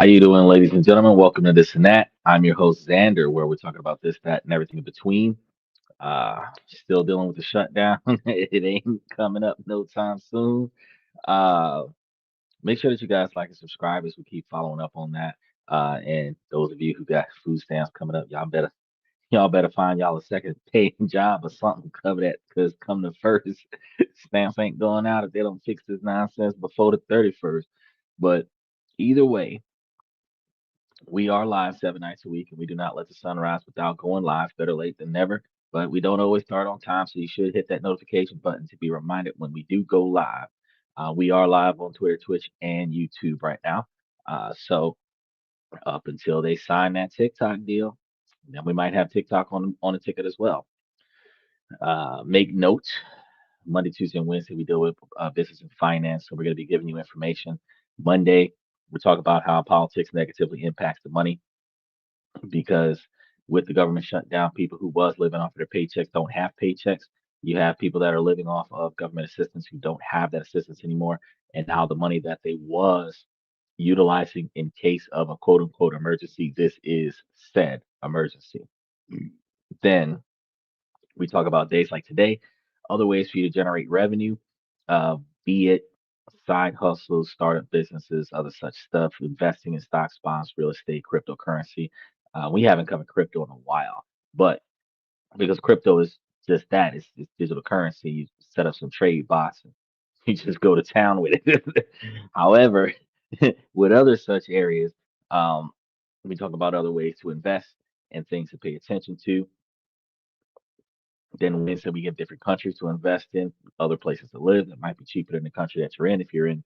How you doing, ladies and gentlemen? Welcome to This and That. I'm your host, Xander, where we're talking about this, that, and everything in between. Still dealing with the shutdown. It ain't coming up no time soon. Uh, Make sure that you guys like and subscribe as we keep following up on that. And those of you who got food stamps coming up, y'all better find y'all a second paying job or something to cover that, because come the first, stamps ain't going out if they don't fix this nonsense before the 31st. But either way, we are live 7 nights a week, and we do not let the sun rise without going live. Better late than never, but we don't always start on time, so you should hit that notification button to be reminded when we do go live. We are live on Twitter, Twitch, and YouTube right now. So up until they sign that TikTok deal, then we might have TikTok on the ticket as well. Make note: Monday, Tuesday, and Wednesday we deal with business and finance, so we're going to be giving you information. Monday we talk about how politics negatively impacts the money, because with the government shutdown, people who was living off of their paychecks don't have paychecks. You have people that are living off of government assistance who don't have that assistance anymore, and now the money that they was utilizing in case of a quote unquote emergency, this is said emergency. Then we talk about days like today, other ways for you to generate revenue, be it side hustles, startup businesses, other such stuff, investing in stocks, bonds, real estate, cryptocurrency. We haven't covered crypto in a while, but because crypto is just that, it's digital currency. You set up some trade bots and you just go to town with it. However, with other such areas, um, we talk about other ways to invest and things to pay attention to. Then Wednesday, we get different countries to invest in, other places to live that might be cheaper than the country that you're in. If you're in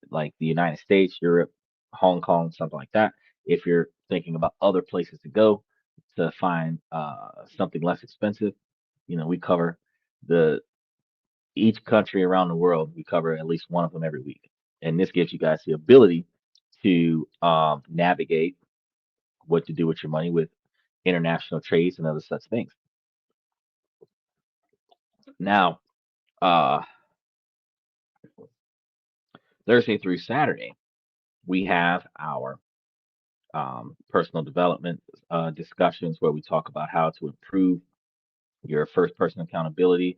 like the United States, Europe, Hong Kong, something like that. If you're thinking about other places to go to find something less expensive, we cover the each country around the world. We cover at least one of them every week, and this gives you guys the ability to navigate what to do with your money with international trades and other such things. Now, uh, Thursday through Saturday, we have our personal development discussions where we talk about how to improve your first person accountability,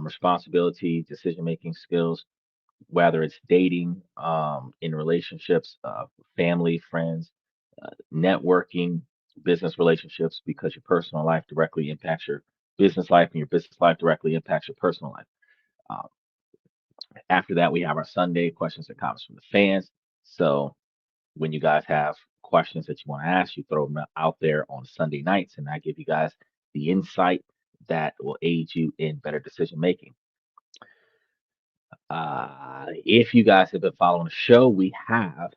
responsibility, decision making skills, whether it's dating, in relationships, family, friends, networking, business relationships, because your personal life directly impacts your business life, and your business life directly impacts your personal life. Um, After that, we have our Sunday questions and comments from the fans. So when you guys have questions that you want to ask, you throw them out there on Sunday nights, and I give you guys the insight that will aid you in better decision making. If you guys have been following the show, we have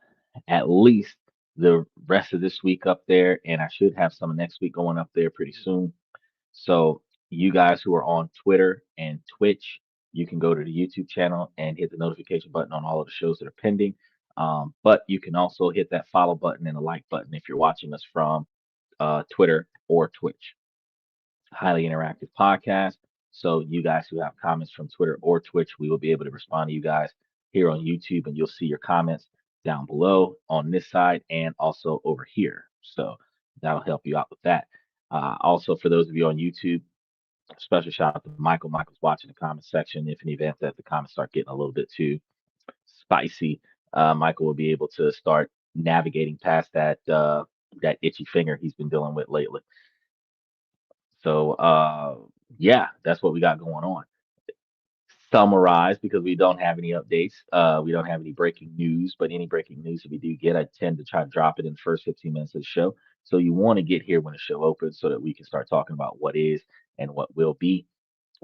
at least the rest of this week up there, and I should have some next week going up there pretty soon. So, you guys who are on Twitter and Twitch, you can go to the YouTube channel and hit the notification button on all of the shows that are pending. But you can also hit that follow button and the like button if you're watching us from Twitter or Twitch. Highly interactive podcast. So, you guys who have comments from Twitter or Twitch, we will be able to respond to you guys here on YouTube, and you'll see your comments down below on this side and also over here. So, that'll help you out with that. Also, for those of you on YouTube, special shout out to Michael. Michael's watching the comment section. If in the event that the comments start getting a little bit too spicy, Michael will be able to start navigating past that itchy finger he's been dealing with lately. So yeah, that's what we got going on. Summarize, because we don't have any updates. We don't have any breaking news, but any breaking news that we do get, I tend to try to drop it in the first 15 minutes of the show. So you want to get here when the show opens so that we can start talking about what is and what will be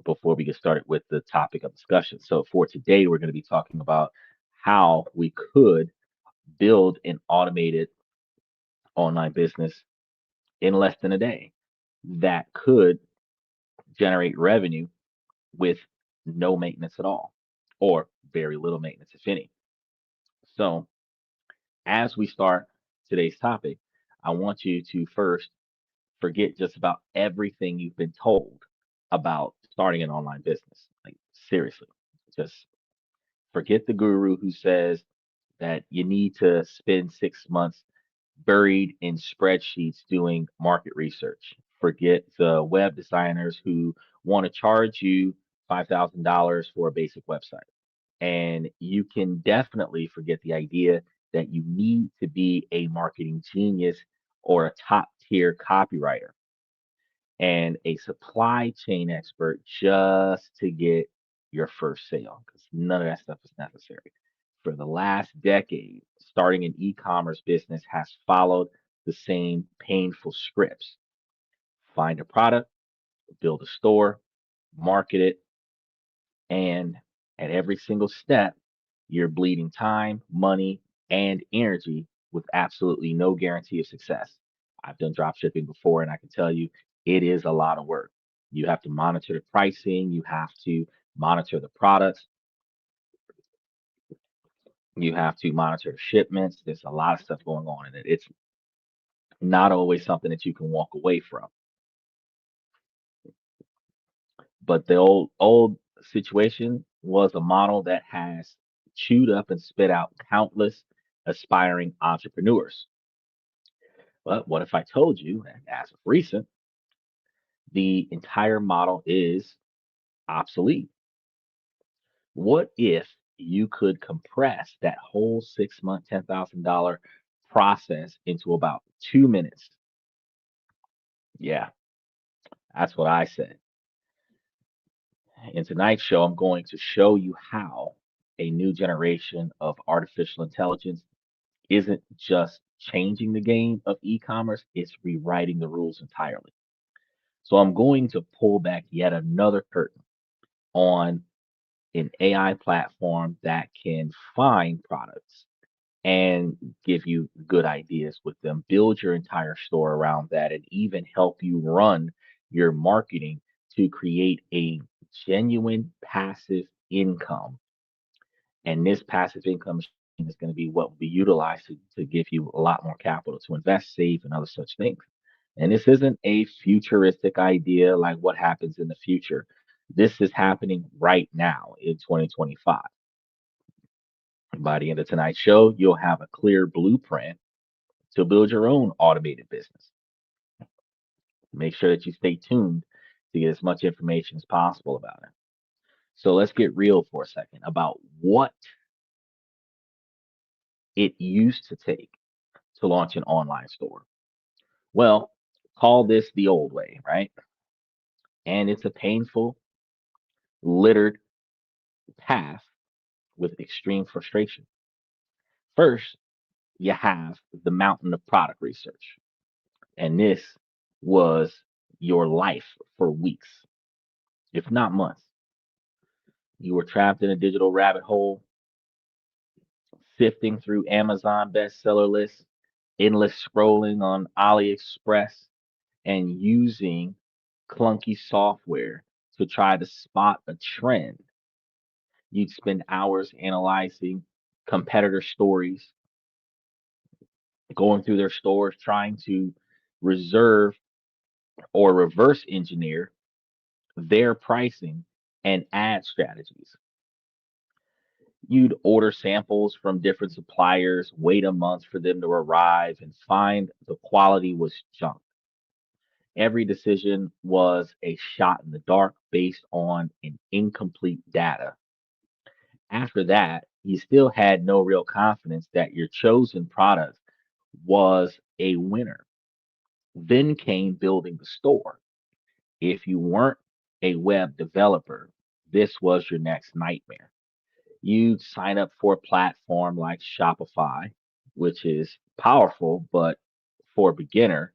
before we get started with the topic of discussion. So for today, we're going to be talking about how we could build an automated online business in less than a day that could generate revenue with no maintenance at all, or very little maintenance, if any. So, as we start today's topic, I want you to first forget just about everything you've been told about starting an online business. Like, seriously, just forget the guru who says that you need to spend 6 months buried in spreadsheets doing market research. Forget the web designers who want to charge you $5,000 for a basic website. And you can definitely forget the idea that you need to be a marketing genius or a top tier copywriter and a supply chain expert just to get your first sale, because none of that stuff is necessary. For the last decade, starting an e commerce business has followed the same painful scripts: find a product, build a store, market it, and at every single step, you're bleeding time, money, and energy with absolutely no guarantee of success. I've done drop shipping before, and I can tell you it is a lot of work. You have to monitor the pricing, you have to monitor the products, you have to monitor shipments. There's a lot of stuff going on in it. It's not always something that you can walk away from. But the old situation was a model that has chewed up and spit out countless aspiring entrepreneurs. But what if I told you that as of recent, the entire model is obsolete? What if you could compress that whole 6 month, $10,000 process into about 2 minutes? Yeah, that's what I said. In tonight's show, I'm going to show you how a new generation of artificial intelligence isn't just changing the game of e commerce, it's rewriting the rules entirely. So I'm going to pull back yet another curtain on an AI platform that can find products and give you good ideas with them, build your entire store around that, and even help you run your marketing to create a genuine passive income. And this passive income stream is going to be what will be utilized to give you a lot more capital to invest, save, and other such things. And this isn't a futuristic idea like what happens in the future. This is happening right now in 2025. By the end of tonight's show, you'll have a clear blueprint to build your own automated business. Make sure that you stay tuned to get as much information as possible about it. So let's get real for a second about what it used to take to launch an online store. Well, call this the old way, right? And it's a painful, littered path with extreme frustration. First, you have the mountain of product research. And this was your life for weeks, if not months. You were trapped in a digital rabbit hole, sifting through Amazon bestseller lists, endless scrolling on AliExpress, and using clunky software to try to spot a trend. You'd spend hours analyzing competitor stories, going through their stores, trying to reserve or reverse engineer their pricing and ad strategies. You'd order samples from different suppliers, wait a month for them to arrive, and find the quality was junk. Every decision was a shot in the dark based on an incomplete data. After that, you still had no real confidence that your chosen product was a winner. Then came building the store. If you weren't a web developer, this was your next nightmare. You'd sign up for a platform like Shopify, which is powerful, but for a beginner,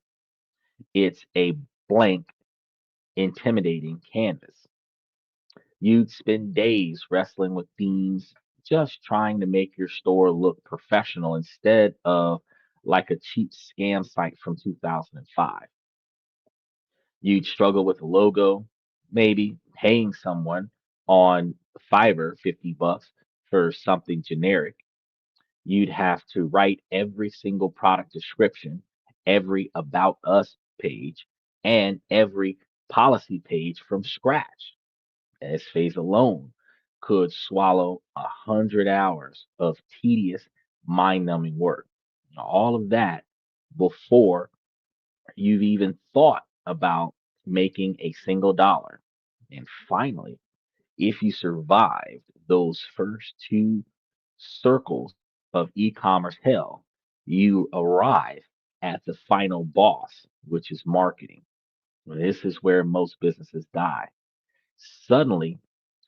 it's a blank, intimidating canvas. You'd spend days wrestling with themes, just trying to make your store look professional instead of like a cheap scam site from 2005. You'd struggle with a logo, maybe paying someone on Fiverr 50 bucks for something generic. You'd have to write every single product description, every About Us page, and every policy page from scratch. This phase alone could swallow 100 hours of tedious, mind numbing work. All of that before you've even thought about making a single dollar. And finally, if you survived those first two circles of e commerce hell, you arrive at the final boss, which is marketing. This is where most businesses die. Suddenly,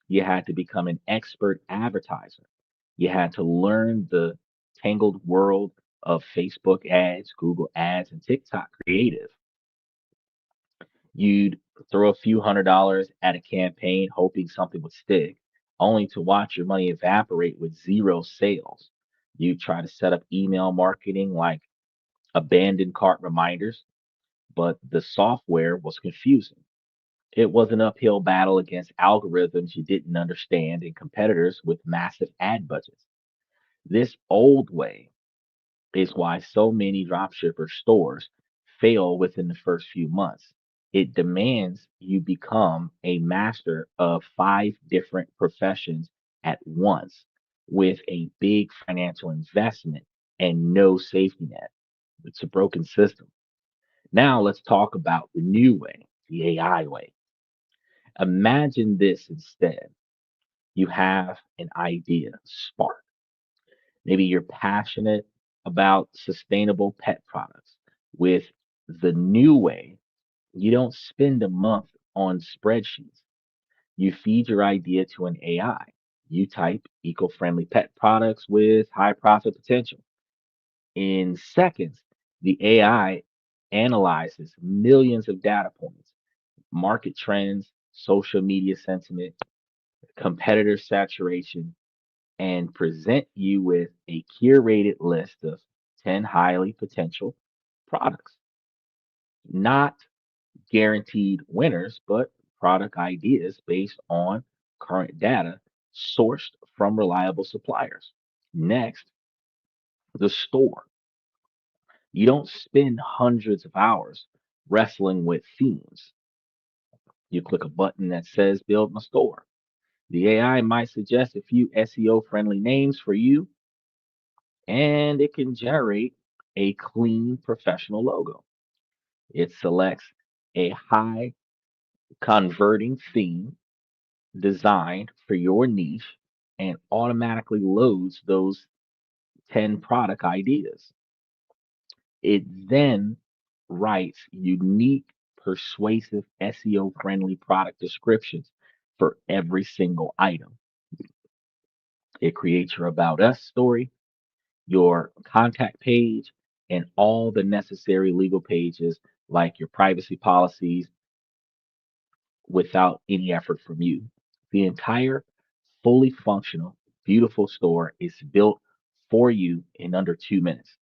you had to become an expert advertiser. You had to learn the tangled world of Facebook ads, Google ads, and TikTok creative. You'd throw a few $100s at a campaign hoping something would stick, only to watch your money evaporate with zero sales. You try to set up email marketing like abandoned cart reminders, but the software was confusing. It was an uphill battle against algorithms you didn't understand and competitors with massive ad budgets. This old way is why so many dropshipper stores fail within the first few months. It demands you become a master of five different professions at once with a big financial investment and no safety net. It's a broken system. Now let's talk about the new way, the AI way. Imagine this instead. You have an idea, spark. Maybe you're passionate about sustainable pet products. With the new way, you don't spend a month on spreadsheets. You feed your idea to an AI. You type eco friendly pet products with high profit potential. In seconds, the AI analyzes millions of data points, market trends, social media sentiment, competitor saturation, and present you with a curated list of 10 highly potential products. Not guaranteed winners, but product ideas based on current data sourced from reliable suppliers. Next, the store. You don't spend hundreds of hours wrestling with themes. You click a button that says build my store. The AI might suggest a few SEO friendly names for you, and it can generate a clean professional logo. It selects a high converting theme designed for your niche and automatically loads those 10 product ideas. It then writes unique, persuasive, SEO friendly product descriptions for every single item. It creates your About Us story, your contact page, and all the necessary legal pages like your privacy policies without any effort from you. The entire fully functional, beautiful store is built for you in under 2 minutes.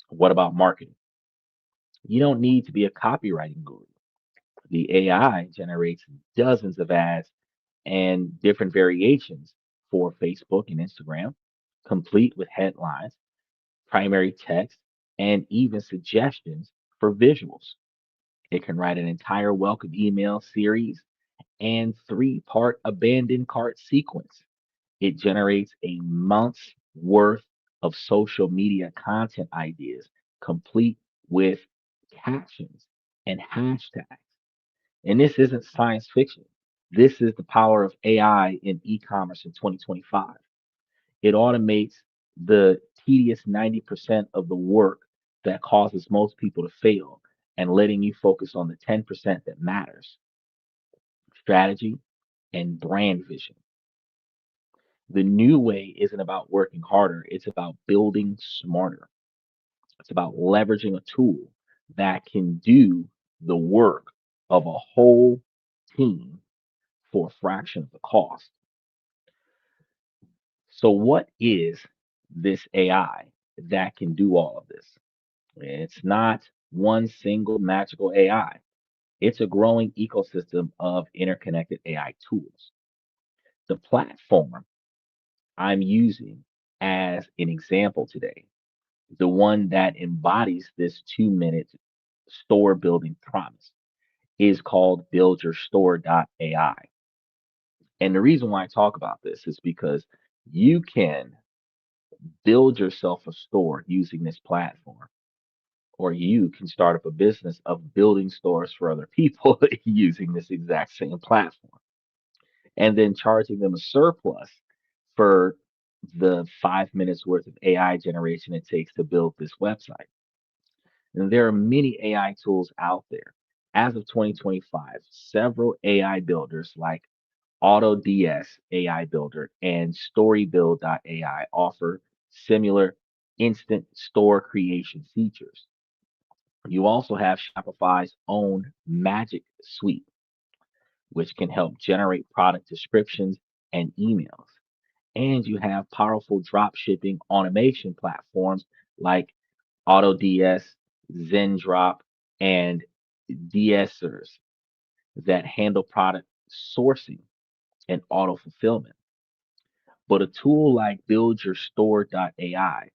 What about marketing? You don't need to be a copywriting guru. The AI generates dozens of ads and different variations for Facebook and Instagram, complete with headlines, primary text, and even suggestions for visuals. It can write an entire welcome email series and three-part abandoned cart sequence. It generates a month's worth of social media content ideas, complete with captions and hashtags. And this isn't science fiction. This is the power of AI in e commerce in 2025. It automates the tedious 90% of the work that causes most people to fail and letting you focus on the 10% that matters: strategy and brand vision. The new way isn't about working harder, it's about building smarter. It's about leveraging a tool that can do the work of a whole team for a fraction of the cost. So, what is this AI that can do all of this? It's not one single magical AI. It's a growing ecosystem of interconnected AI tools. The platform I'm using as an example today, the one that embodies this 2 minute store building promise, is called buildyourstore.ai. And the reason why I talk about this is because you can build yourself a store using this platform or you can start up a business of building stores for other people using this exact same platform and then charging them a surplus for the 5 minutes worth of AI generation it takes to build this website. And there are many AI tools out there. As of 2025, several AI builders like AutoDS AI Builder and StoryBuild.ai offer similar instant store creation features. You also have Shopify's own Magic Suite, which can help generate product descriptions and emails. And you have powerful drop shipping automation platforms like AutoDS, ZenDrop, and DSers that handle product sourcing and auto fulfillment. But a tool like BuildYourStore.ai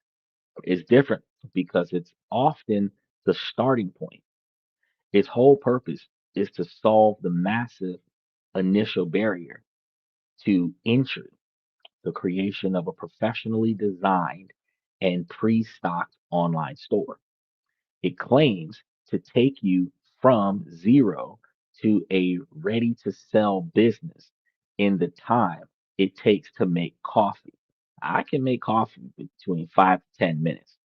is different because it's often the starting point. Its whole purpose is to solve the massive initial barrier to entry, the creation of a professionally designed and pre stocked online store. It claims to take you from zero to a ready to sell business in the time it takes to make coffee. I can make coffee between 5 to 10 minutes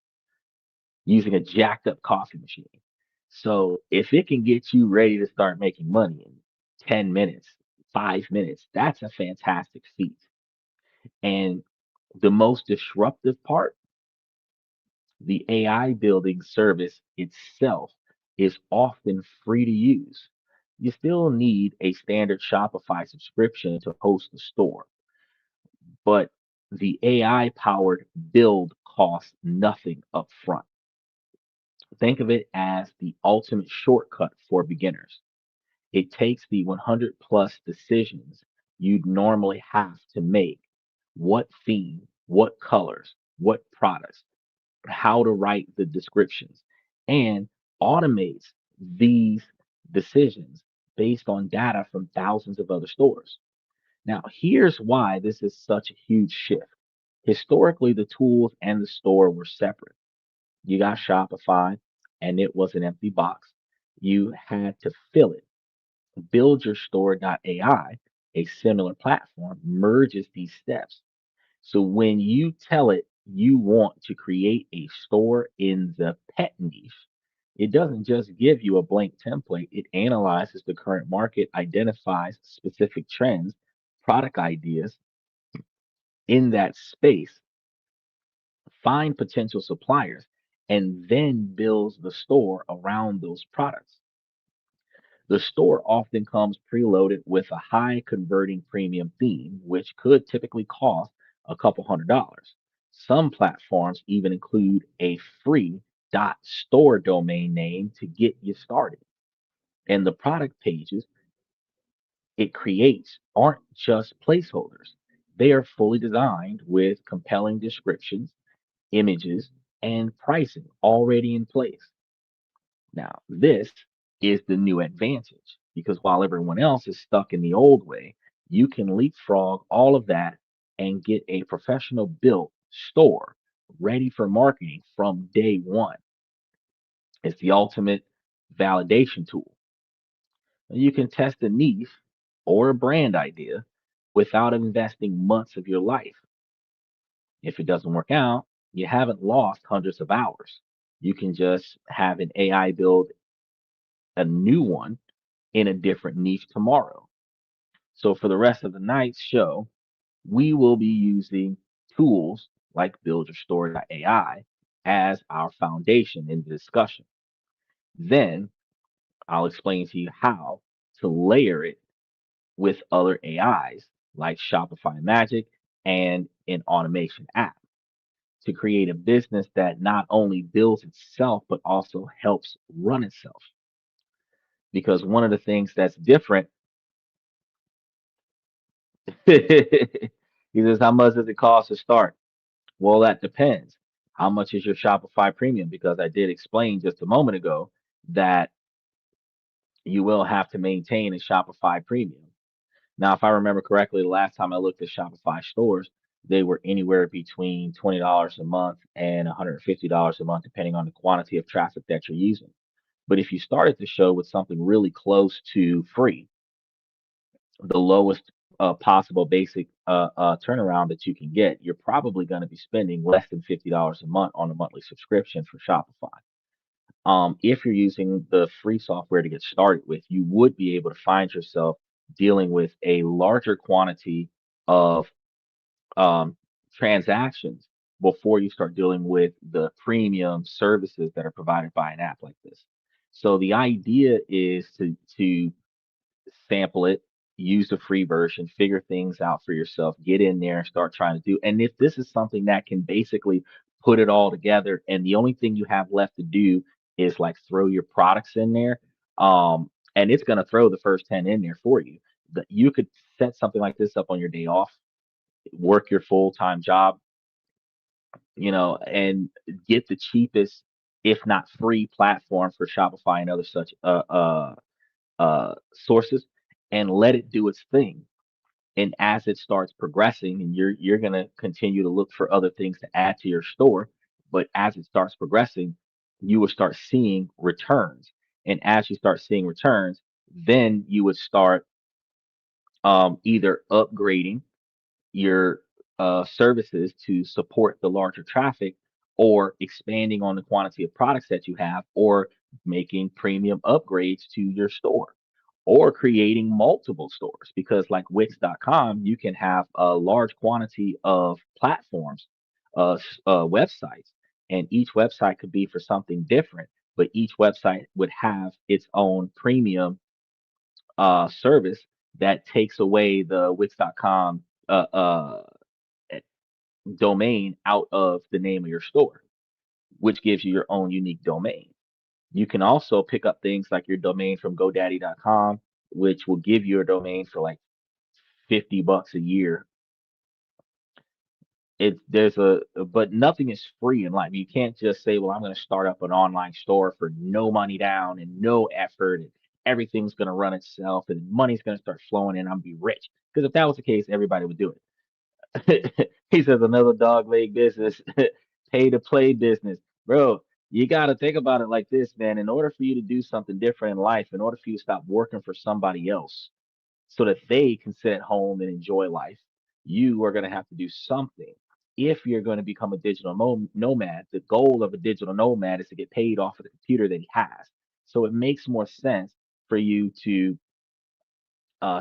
using a jacked up coffee machine. So if it can get you ready to start making money in 10 minutes, 5 minutes, that's a fantastic feat. And the most disruptive part, the AI building service itself is often free to use. You still need a standard Shopify subscription to host the store, but the AI powered build costs nothing up front. Think of it as the ultimate shortcut for beginners. It takes the 100 plus decisions you'd normally have to make: what theme, what colors, what products, how to write the descriptions, and automates these decisions based on data from thousands of other stores. Now, here's why this is such a huge shift. Historically, the tools and the store were separate. You got Shopify, and it was an empty box. You had to fill it. BuildYourStore.ai, a similar platform, merges these steps. So when you tell it you want to create a store in the pet niche, it doesn't just give you a blank template, it analyzes the current market, identifies specific trends, product ideas in that space, find potential suppliers, and then builds the store around those products. The store often comes preloaded with a high converting premium theme, which could typically cost a couple $100. Some platforms even include a free .store domain name to get you started. And the product pages it creates aren't just placeholders. They are fully designed with compelling descriptions, images, and pricing already in place. Now, this is the new advantage because while everyone else is stuck in the old way, you can leapfrog all of that and get a professional built store ready for marketing from day one. It's the ultimate validation tool. You can test a niche or a brand idea without investing months of your life. If it doesn't work out, you haven't lost hundreds of hours. You can just have an AI build a new one in a different niche tomorrow. So for the rest of the night's show, we will be using tools like BuildYourStore.ai as our foundation in the discussion. Then I'll explain to you how to layer it with other AIs like Shopify Magic and an automation app to create a business that not only builds itself but also helps run itself. Because one of the things that's different, he says, how much does it cost to start? Well, that depends. How much is your Shopify premium? Because I did explain just a moment ago that you will have to maintain a Shopify premium. Now, if I remember correctly, the last time I looked at Shopify stores, they were anywhere between $20 a month and $150 a month, depending on the quantity of traffic that you're using. But if you started the show with something really close to free, the lowest possible basic turnaround that you can get, you're probably going to be spending less than $50 a month on a monthly subscription for Shopify. If you're using the free software to get started with, you would be able to find yourself dealing with a larger quantity of um, transactions before you start dealing with the premium services that are provided by an app like this. So the idea is to sample it, use the free version, figure things out for yourself, get in there and start trying to do. And if this is something that can basically put it all together, and the only thing you have left to do is like throw your products in there, and it's going to throw the first 10 in there for you. You could set something like this up on your day off, work your full-time job, and get the cheapest, if not free, platform for Shopify and other such sources, and let it do its thing. And as it starts progressing, and you're gonna continue to look for other things to add to your store, but as it starts progressing, you will start seeing returns. And as you start seeing returns, then you would start either upgrading your services to support the larger traffic, or expanding on the quantity of products that you have, or making premium upgrades to your store, or creating multiple stores. Because, like Wix.com, you can have a large quantity of platforms, websites, and each website could be for something different, but each website would have its own premium service that takes away the Wix.com eh, domain out of the name of your store, which gives you your own unique domain. You can also pick up things like your domain from GoDaddy.com, which will give you a domain for like $50 a year. But nothing is free in life. You can't just say, well, I'm going to start up an online store for no money down and no effort, and everything's going to run itself, and money's going to start flowing, and I'm be rich. Because if that was the case, everybody would do it. He says another dog leg business, pay to play business. Bro, you got to think about it like this, man. In order for you to do something different in life, in order for you to stop working for somebody else so that they can sit at home and enjoy life, you are going to have to do something. If you're going to become a digital nomad, the goal of a digital nomad is to get paid off of the computer that he has. So it makes more sense for you to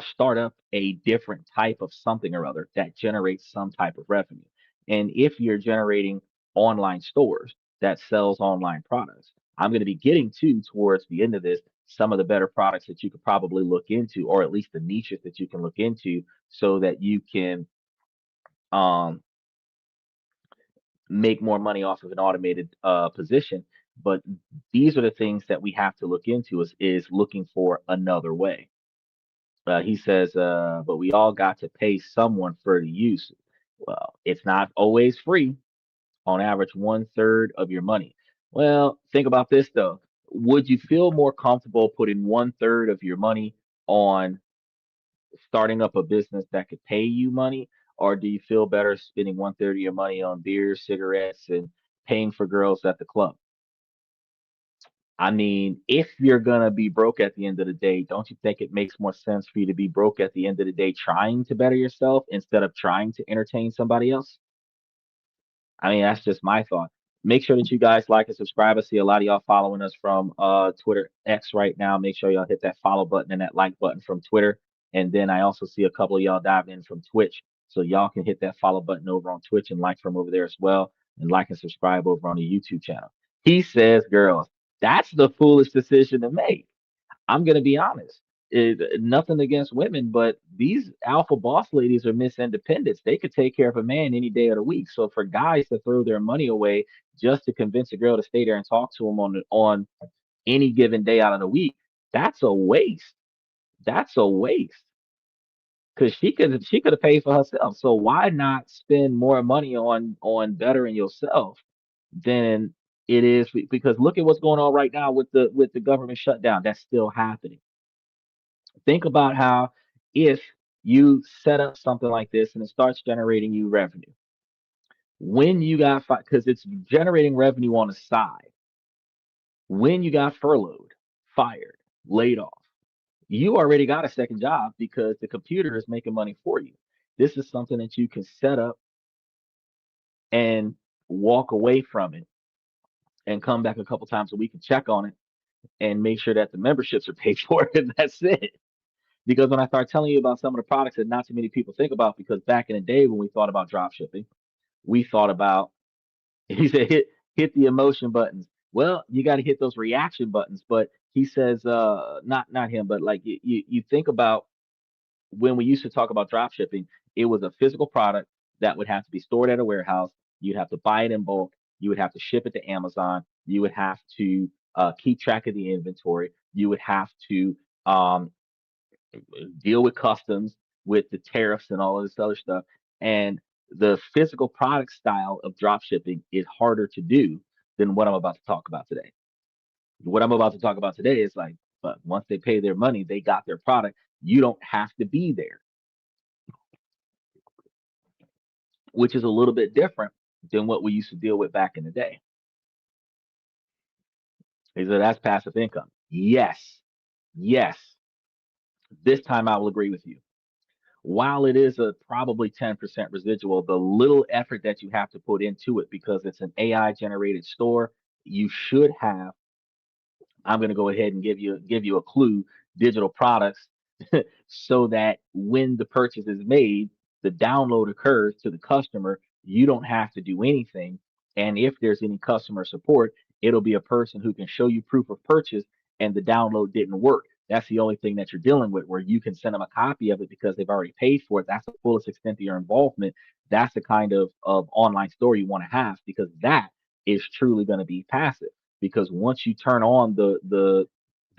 start up a different type of something or other that generates some type of revenue. And if you're generating online stores that sells online products, I'm going to be getting to towards the end of this some of the better products that you could probably look into, or at least the niches that you can look into, so that you can um, make more money off of an automated position. But these are the things that we have to look into, is looking for another way. He says, but we all got to pay someone for the use. Well, it's not always free. On average, one third of your money. Well, think about this though. Would you feel more comfortable putting one third of your money on starting up a business that could pay you money, or do you feel better spending one third of your money on beer, cigarettes, and paying for girls at the club? I mean, if you're gonna be broke at the end of the day, don't you think it makes more sense for you to be broke at the end of the day trying to better yourself instead of trying to entertain somebody else? I mean, that's just my thought. Make sure that you guys like and subscribe. I see a lot of y'all following us from Twitter X right now. Make sure y'all hit that follow button and that like button from Twitter. And then I also see a couple of y'all diving in from Twitch. So y'all can hit that follow button over on Twitch and like from over there as well. And like and subscribe over on the YouTube channel. He says, girls, that's the foolish decision to make. I'm gonna be honest. Nothing against women, but these alpha boss ladies are Miss Independence. They could take care of a man any day of the week. So for guys to throw their money away just to convince a girl to stay there and talk to them on any given day out of the week, that's a waste. That's a waste. Because she could have paid for herself. So why not spend more money on bettering yourself than it is? Because look at what's going on right now with the government shutdown. That's still happening. Think about how, if You set up something like this and it starts generating you revenue. When you got because it's generating revenue on the side. When you got furloughed, fired, laid off, you already got a second job because the computer is making money for you. This is something that you can set up and walk away from it and come back a couple times a week and check on it and make sure that the memberships are paid for and that's it. Because when I start telling you about some of the products that not too many people think about, because back in the day when we thought about drop shipping, we thought about he said hit the emotion buttons. Well, you got to hit those reaction buttons. But he says not him, but like you think about when we used to talk about drop shipping, it was a physical product that would have to be stored at a warehouse. You'd have to buy it in bulk. You would have to ship it to Amazon. You would have to keep track of the inventory. You would have to deal with customs, with the tariffs and all of this other stuff. And the physical product style of drop shipping is harder to do than what I'm about to talk about today. What I'm about to talk about today is like, but once they pay their money, they got their product. You don't have to be there, which is a little bit different than what we used to deal with back in the day. He said that's passive income. Yes, yes. This time I will agree with you. While it is a probably 10% residual, the little effort that you have to put into it because it's an AI generated store, you should have. I'm going to go ahead and give you a clue, digital products, so that when the purchase is made, the download occurs to the customer. You don't have to do anything. And if there's any customer support, it'll be a person who can show you proof of purchase and the download didn't work. That's the only thing that you're dealing with, where you can send them a copy of it because they've already paid for it. That's the fullest extent of your involvement. That's the kind of online store you want to have, because that is truly going to be passive. Because once you turn on the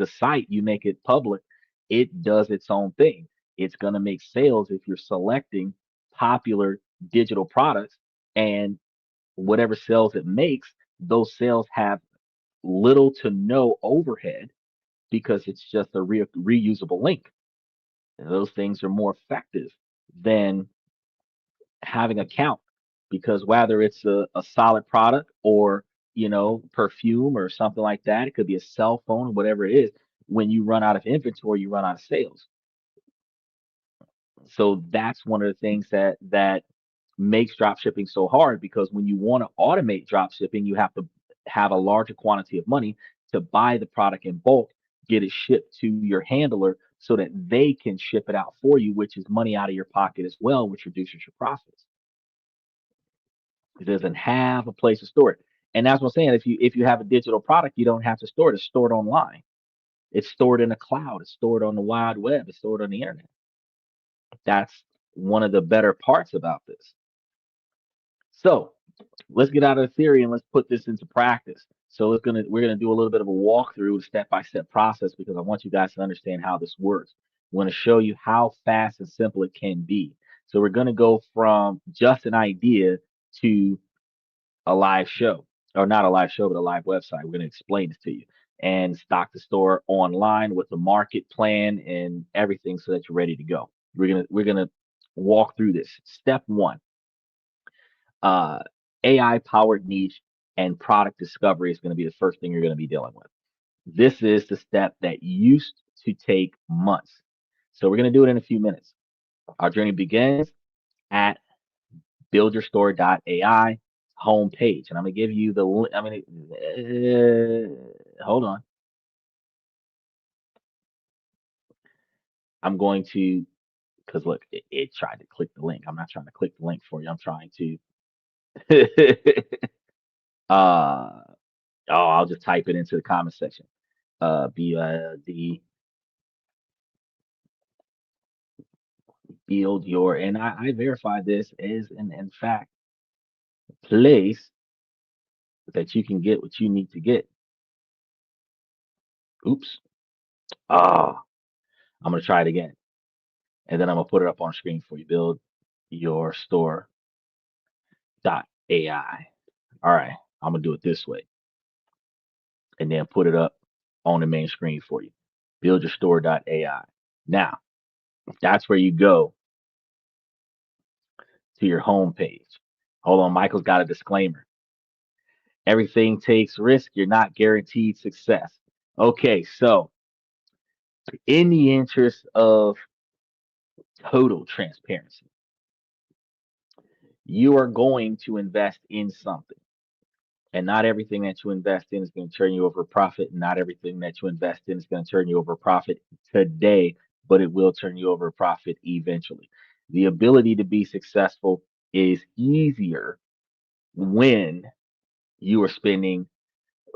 site, you make it public, it does its own thing. It's going to make sales if you're selecting popular digital products, and whatever sales it makes, those sales have little to no overhead because it's just a reusable link. And those things are more effective than having a count, because whether it's a solid product or perfume or something like that, it could be a cell phone, whatever it is. When you run out of inventory, you run out of sales. So that's one of the things that makes drop shipping so hard, because when you want to automate drop shipping, you have to have a larger quantity of money to buy the product in bulk, get it shipped to your handler so that they can ship it out for you, which is money out of your pocket as well, which reduces your profits. It doesn't have a place to store it. And that's what I'm saying. If you have a digital product, you don't have to store it. It's stored online. It's stored in a cloud. It's stored on the wide web. It's stored on the internet. That's one of the better parts about this. So let's get out of the theory and let's put this into practice. So we're gonna do a little bit of a walkthrough, step-by-step process, because I want you guys to understand how this works. I want to show you how fast and simple it can be. So we're gonna go from just an idea to a live show, or not a live show, but a live website. We're going to explain this to you and stock the store online with the market plan and everything so that you're ready to go. We're gonna walk through this. Step one, uh, AI powered niche and product discovery is going to be the first thing you're going to be dealing with. This is the step that used to take months. So we're going to do it in a few minutes. Our journey begins at buildyourstore.ai homepage. And I'm going to give you the link. Hold on. I'm going to, because look, it tried to click the link. I'm not trying to click the link for you. I'm trying to, uh, oh, I'll just type it into the comment section. BD build your, and I verified this is in fact a place that you can get what you need to get. Oops. Ah, I'm gonna try it again, and then I'm gonna put it up on screen for you. Build your store AI. All right, I'm gonna do it this way, and then put it up on the main screen for you. Build your store AI. Now, that's where you go to your home page. Hold on, Michael's got a disclaimer. Everything takes risk. You're not guaranteed success. Okay, so in the interest of total transparency, you are going to invest in something. And not everything that you invest in is going to turn you over a profit. Not everything that you invest in is going to turn you over a profit today, but it will turn you over a profit eventually. The ability to be successful is easier when you are spending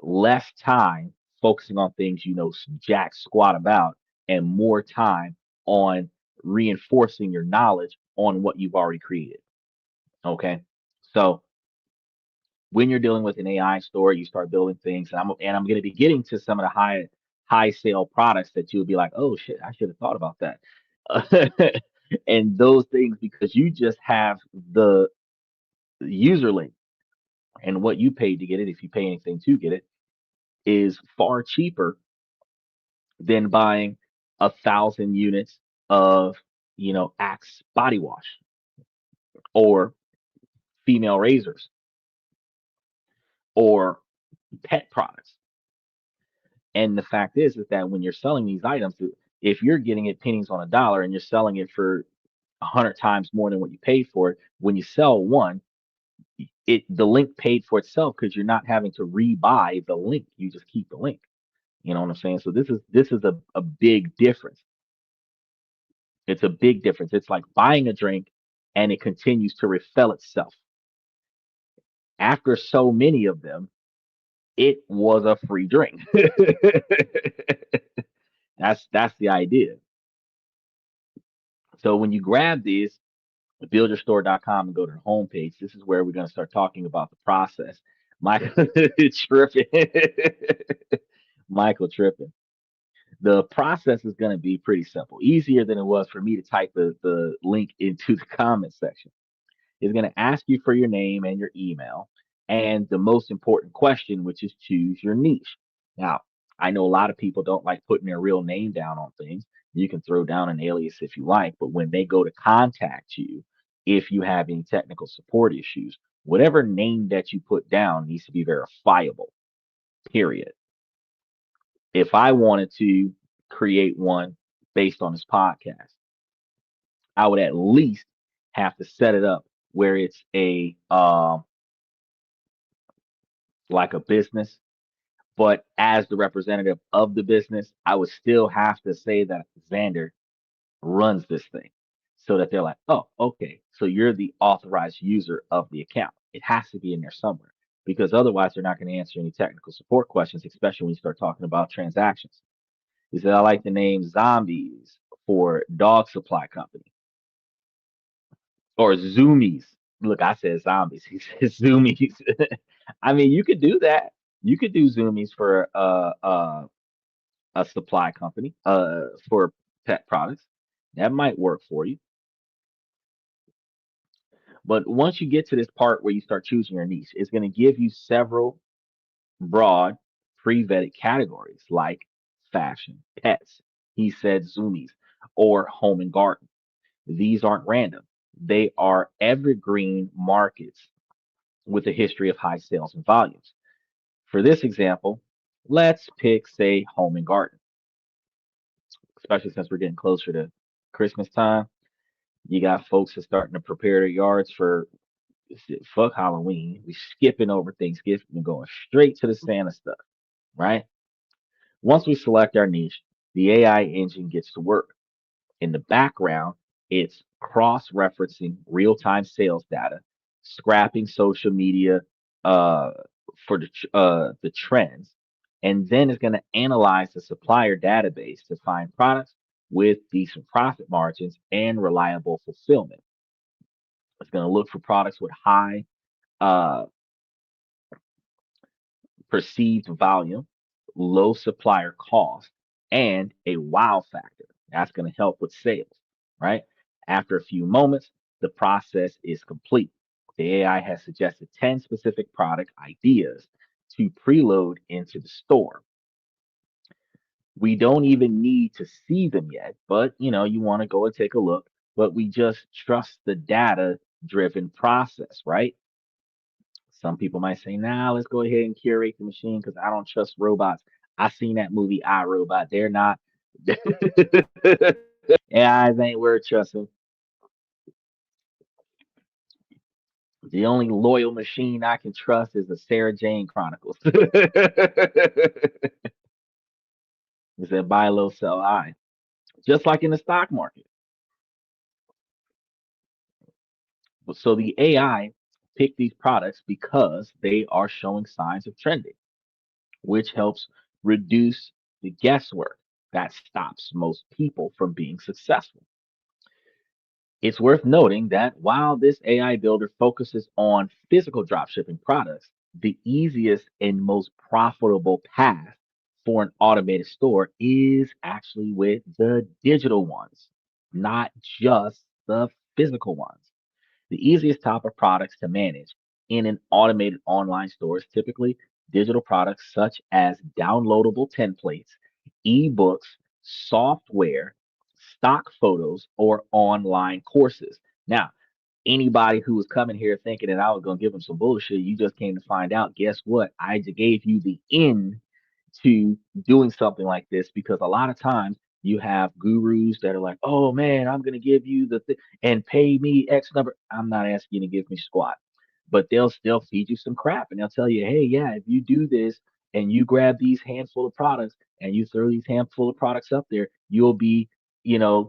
less time focusing on things you know jack squat about and more time on reinforcing your knowledge on what you've already created. Okay. So when you're dealing with an AI store, you start building things, and I'm going to be getting to some of the high sale products that you'll be like, oh shit, I should have thought about that. And those things because you just have the user link and what you paid to get it, if you pay anything to get it, is far cheaper than buying 1,000 units of Axe body wash or female razors or pet products. And the fact is that when you're selling these items, if you're getting it pennies on a dollar and you're selling it for 100 times more than what you paid for it, when you sell one, the link paid for itself because you're not having to rebuy the link. You just keep the link. You know what I'm saying? So this is a big difference. It's a big difference. It's like buying a drink and it continues to refill itself. After so many of them, it was a free drink. That's the idea. So when you grab these, buildyourstore.com and go to the homepage, this is where we're going to start talking about the process. Michael tripping. Michael tripping. The process is going to be pretty simple, easier than it was for me to type the link into the comment section. It's going to ask you for your name and your email, and the most important question, which is choose your niche. Now, I know a lot of people don't like putting their real name down on things. You can throw down an alias if you like, but when they go to contact you, if you have any technical support issues, whatever name that you put down needs to be verifiable, period. If I wanted to create one based on this podcast, I would at least have to set it up where it's a like a business, but as the representative of the business, I would still have to say that Xander runs this thing so that they're like, oh, okay, so you're the authorized user of the account. It has to be in there somewhere because otherwise they're not going to answer any technical support questions, especially when you start talking about transactions. He said, I like the name Zombies for dog supply company or Zoomies. Look, I said zombies. He said Zoomies. I mean, you could do that. You could do Zoomies for a supply company for pet products. That might work for you. But once you get to this part where you start choosing your niche, it's going to give you several broad, pre-vetted categories like fashion, pets, he said zoomies, or home and garden. These aren't random. They are evergreen markets with a history of high sales and volumes. For this example, let's pick, say, home and garden, especially since we're getting closer to Christmas time. You got folks that are starting to prepare their yards for fuck Halloween. We skipping over Thanksgiving and going straight to the Santa stuff, right? Once we select our niche, the AI engine gets to work. In the background, it's cross-referencing real-time sales data, scrapping social media uh, for the trends, and then it's going to analyze the supplier database to find products with decent profit margins and reliable fulfillment. It's going to look for products with high uh, perceived volume, low supplier cost, and a wow factor. That's going to help with sales, right? After a few moments, the process is complete. The AI has suggested 10 specific product ideas to preload into the store. We don't even need to see them yet, but you want to go and take a look. But we just trust the data driven process, right? Some people might say, nah, let's go ahead and curate the machine because I don't trust robots. I seen that movie, I Robot. They're not AIs ain't worth trusting. The only loyal machine I can trust is the Sarah Jane Chronicles. It said buy low, sell high. Just like in the stock market. So the AI pick these products because they are showing signs of trending, which helps reduce the guesswork that stops most people from being successful. It's worth noting that while this AI builder focuses on physical dropshipping products, the easiest and most profitable path for an automated store is actually with the digital ones, not just the physical ones. The easiest type of products to manage in an automated online store is typically digital products such as downloadable templates, ebooks, software, stock photos, or online courses. Now, anybody who was coming here thinking that I was going to give them some bullshit, you just came to find out. Guess what? I just gave you the in to doing something like this because a lot of times you have gurus that are like, oh man, I'm going to give you and pay me X number. I'm not asking you to give me squat, but they'll still feed you some crap and they'll tell you, hey, yeah, if you do this and you grab these handful of products and you throw these handful of products up there, you'll be,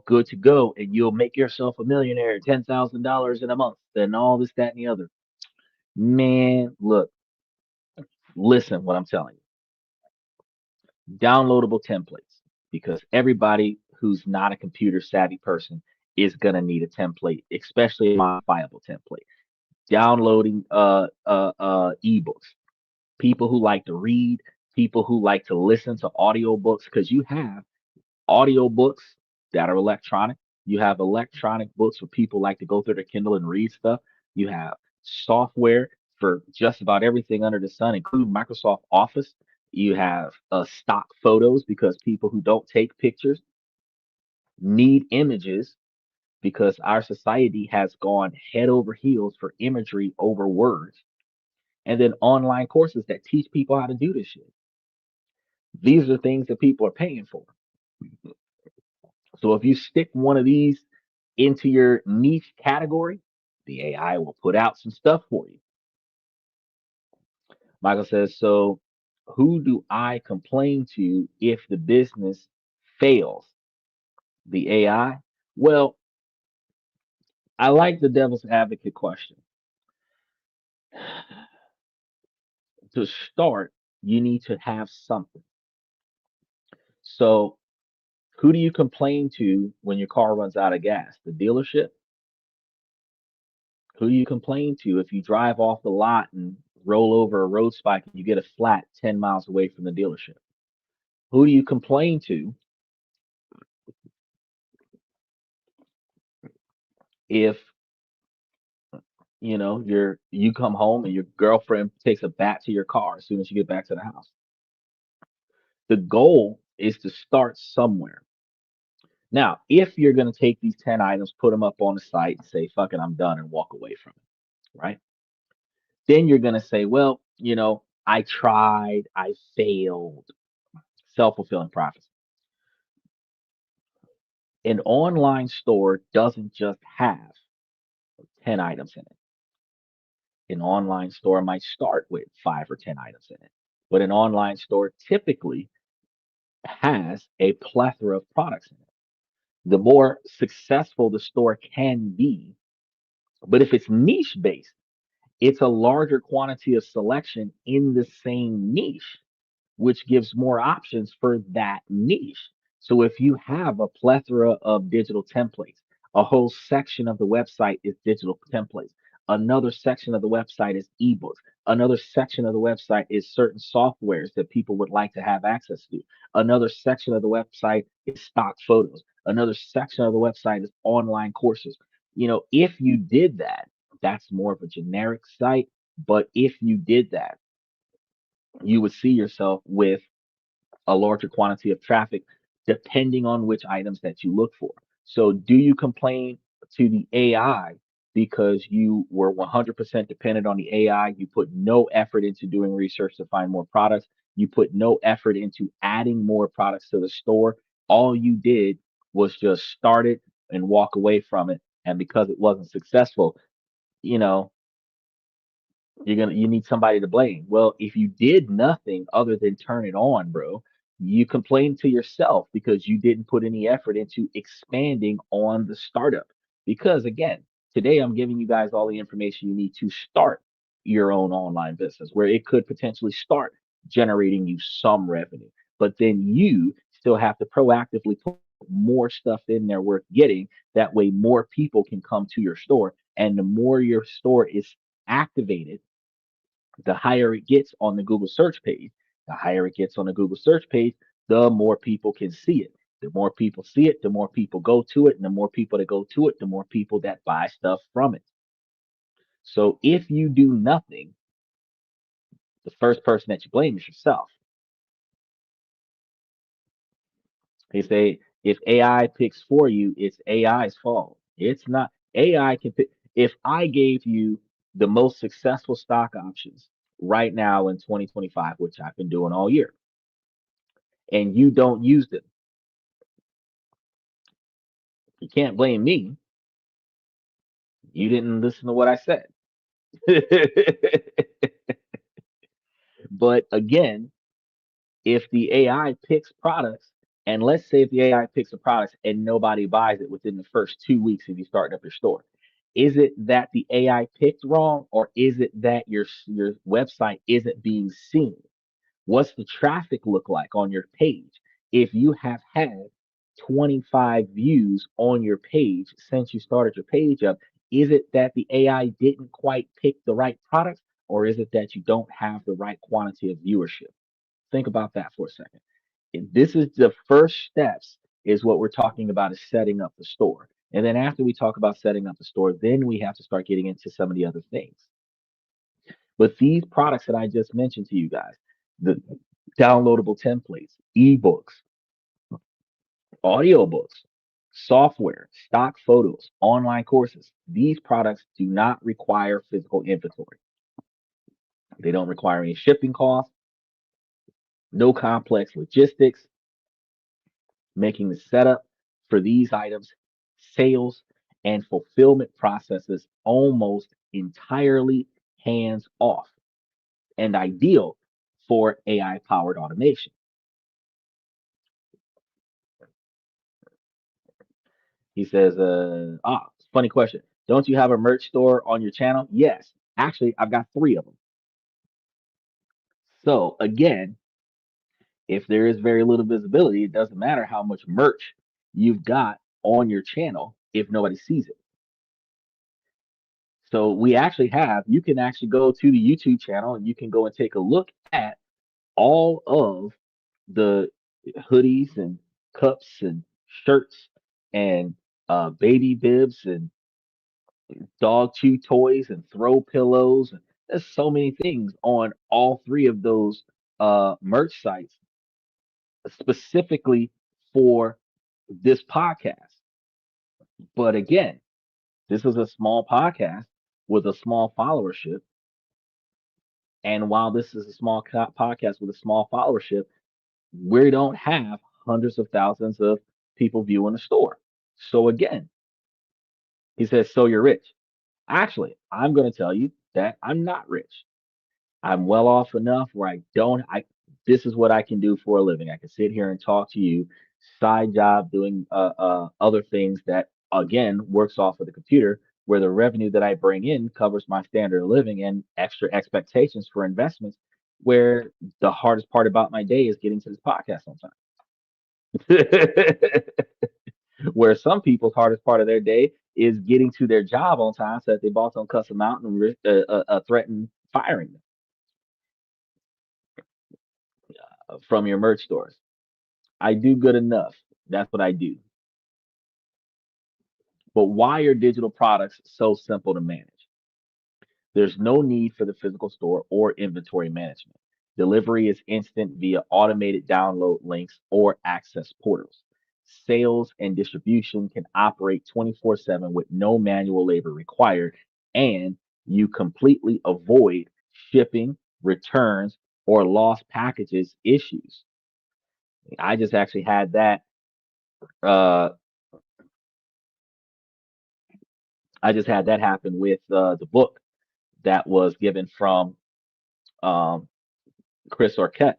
good to go and you'll make yourself a millionaire, $10,000 in a month, and all this, that, and the other. Man, look, listen, what I'm telling you. Downloadable templates because everybody who's not a computer savvy person is going to need a template, especially a modifiable template. Downloading ebooks. People who like to read, people who like to listen to audiobooks because you have audiobooks that are electronic. You have electronic books where people like to go through their Kindle and read stuff. You have software for just about everything under the sun, including Microsoft Office. You have stock photos because people who don't take pictures need images because our society has gone head over heels for imagery over words. And then online courses that teach people how to do this shit. These are things that people are paying for. So if you stick one of these into your niche category, the AI will put out some stuff for you. Michael says, so who do I complain to if the business fails? The AI? Well, I like the devil's advocate question. To start, you need to have something. So who do you complain to when your car runs out of gas? The dealership? Who do you complain to if you drive off the lot and roll over a road spike and you get a flat 10 miles away from the dealership? Who do you complain to if you come home and your girlfriend takes a bat to your car as soon as you get back to the house? The goal is to start somewhere. Now, if you're going to take these 10 items, put them up on the site and say, fuck it, I'm done and walk away from it, right? Then you're going to say, well, I tried, I failed. Self-fulfilling prophecy. An online store doesn't just have 10 items in it. An online store might start with 5 or 10 items in it, but an online store typically has a plethora of products in it. The more successful the store can be, but if it's niche based, it's a larger quantity of selection in the same niche, which gives more options for that niche. So if you have a plethora of digital templates, a whole section of the website is digital templates. Another section of the website is ebooks. Another section of the website is certain softwares that people would like to have access to. Another section of the website is stock photos. Another section of the website is online courses. If you did that, that's more of a generic site. But if you did that, you would see yourself with a larger quantity of traffic depending on which items that you look for. So, do you complain to the AI because you were 100% dependent on the AI. You put no effort into doing research to find more products. You put no effort into adding more products to the store. All you did was just start it and walk away from it. And because it wasn't successful, you know, you need somebody to blame. Well, if you did nothing other than turn it on, bro, you complain to yourself because you didn't put any effort into expanding on the startup. Because again, today I'm giving you guys all the information you need to start your own online business where it could potentially start generating you some revenue. But then you still have to proactively put more stuff in there worth getting. That way more people can come to your store. And the more your store is activated, the higher it gets on the Google search page. The higher it gets on the Google search page, the more people can see it. The more people see it, the more people go to it. And the more people that go to it, the more people that buy stuff from it. So if you do nothing, the first person that you blame is yourself. They say if AI picks for you, it's AI's fault. It's not. AI can pick. If I gave you the most successful stock options right now in 2025, which I've been doing all year, and you don't use them, you can't blame me. You didn't listen to what I said. But again, if the AI picks products, and let's say if the AI picks a product and nobody buys it within the first 2 weeks of you starting up your store, is it that the AI picked wrong, or is it that your website isn't being seen? What's the traffic look like on your page? If you have had 25 views on your page since you started your page up, is it that the AI didn't quite pick the right products, or is it that you don't have the right quantity of viewership? Think about that for a second. This is the first steps, is what we're talking about, is setting up the store. And then after we talk about setting up the store, then we have to start getting into some of the other things. But these products that I just mentioned to you guys, the downloadable templates, ebooks, audiobooks, software, stock photos, online courses, these products do not require physical inventory. They don't require any shipping costs, no complex logistics, making the setup for these items, sales, and fulfillment processes almost entirely hands off and ideal for AI powered automation. He says, funny question. Don't you have a merch store on your channel? Yes. Actually, I've got three of them. So again, if there is very little visibility, it doesn't matter how much merch you've got on your channel if nobody sees it. So we actually have, you can actually go to the YouTube channel and you can go and take a look at all of the hoodies and cups and shirts and baby bibs and dog chew toys and throw pillows. There's so many things on all three of those merch sites specifically for this podcast. But again, this is a small podcast with a small followership. And while this is a small podcast with a small followership, we don't have hundreds of thousands of people viewing the store. So again, he says, so you're rich. Actually, I'm going to tell you that I'm not rich. I'm well off enough where I this is what I can do for a living. I can sit here and talk to you, side job doing other things that again works off of the computer, where the revenue that I bring in covers my standard of living and extra expectations for investments, where the hardest part about my day is getting to this podcast on time. Where some people's hardest part of their day is getting to their job on time so that they boss don't cuss them out and threaten firing them from your merch stores. I do good enough. That's what I do. But why are digital products so simple to manage? There's no need for the physical store or inventory management. Delivery is instant via automated download links or access portals. sales and distribution can operate 24/7 with no manual labor required, and you completely avoid shipping, returns, or lost packages issues. I just actually had that. Uh, I just had that happen with the book that was given from um, Chris Arquette,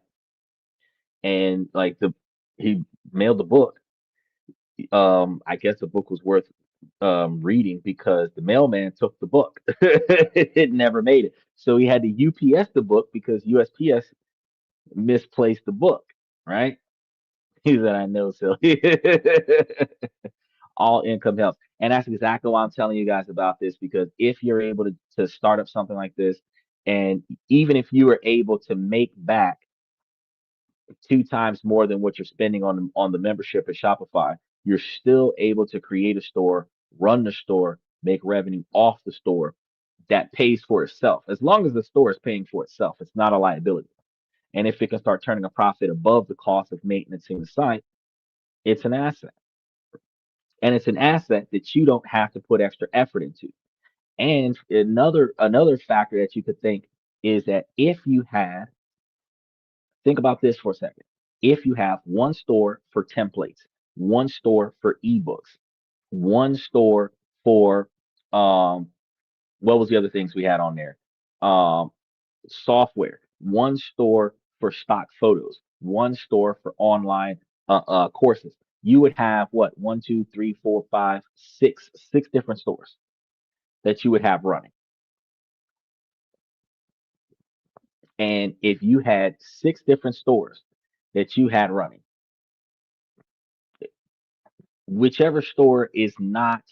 and like the he mailed the book. I guess the book was worth reading because the mailman took the book. It never made it, so he had to UPS the book because USPS misplaced the book. Right? He said, "I know, so all income helps." And that's exactly why I'm telling you guys about this because if you're able to start up something like this, and even if you are able to make back two times more than what you're spending on the membership at Shopify, you're still able to create a store, run the store, make revenue off the store that pays for itself. As long as the store is paying for itself, it's not a liability. And if it can start turning a profit above the cost of maintaining the site, it's an asset. And it's an asset that you don't have to put extra effort into. And another factor that you could think is that if you had think about this for a second. If you have one store for templates, one store for ebooks, one store for what was the other things we had on there? Um, Software, one store for stock photos, one store for online courses. You would have what one, two, three, four, five, six different stores that you would have running. And if you had six different stores that you had running, whichever store is not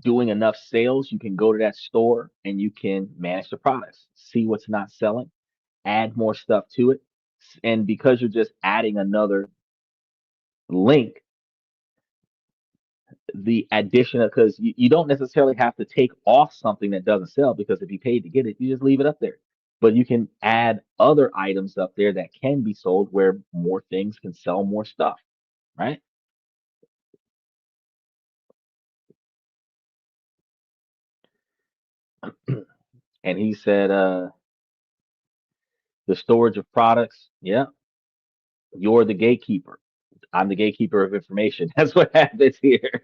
doing enough sales, you can go to that store and you can manage the products, see what's not selling, add more stuff to it. And because you're just adding another link, the addition of because you don't necessarily have to take off something that doesn't sell because if you paid to get it, you just leave it up there. But you can add other items up there that can be sold where more things can sell more stuff, right? And he said, the storage of products, yeah, you're the gatekeeper. I'm the gatekeeper of information. That's what happens here.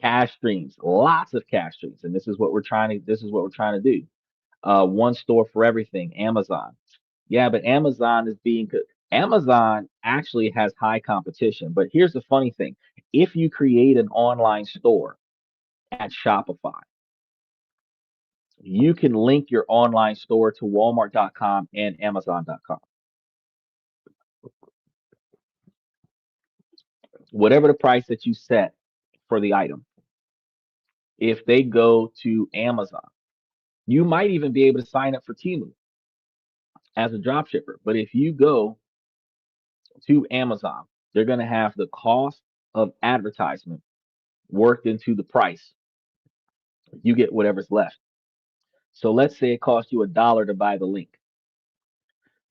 Cash streams, lots of cash streams, and this is what we're trying to do. One store for everything, Amazon. Yeah, but Amazon actually has high competition. But here's the funny thing: if you create an online store at Shopify, you can link your online store to Walmart.com and Amazon.com. Whatever the price that you set for the item, if they go to Amazon, you might even be able to sign up for Temu as a drop shipper. But if you go to Amazon, they're going to have the cost of advertisement worked into the price. You get whatever's left. So let's say it costs you $1 to buy the link.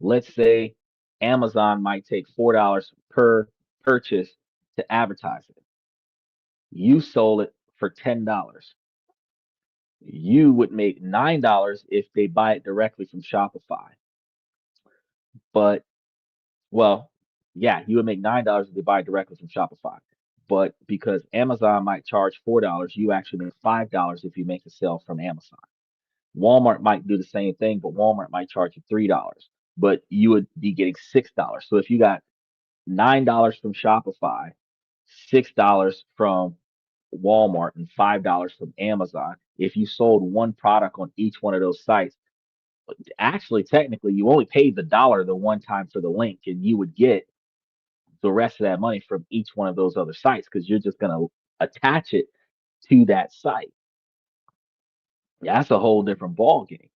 Let's say Amazon might take $4 per purchase to advertise it. You sold it for $10. You would make $9 if they buy it directly from Shopify. But well, yeah, you would make $9 if they buy it directly from Shopify. But because Amazon might charge $4, you actually make $5 if you make a sale from Amazon. Walmart might do the same thing, but Walmart might charge you $3, but you would be getting $6. So if you got $9 from Shopify, $6 from Walmart, and $5 from Amazon, if you sold one product on each one of those sites, actually technically you only paid the dollar the one time for the link, and you would get the rest of that money from each one of those other sites because you're just going to attach it to that site. That's a whole different ball game.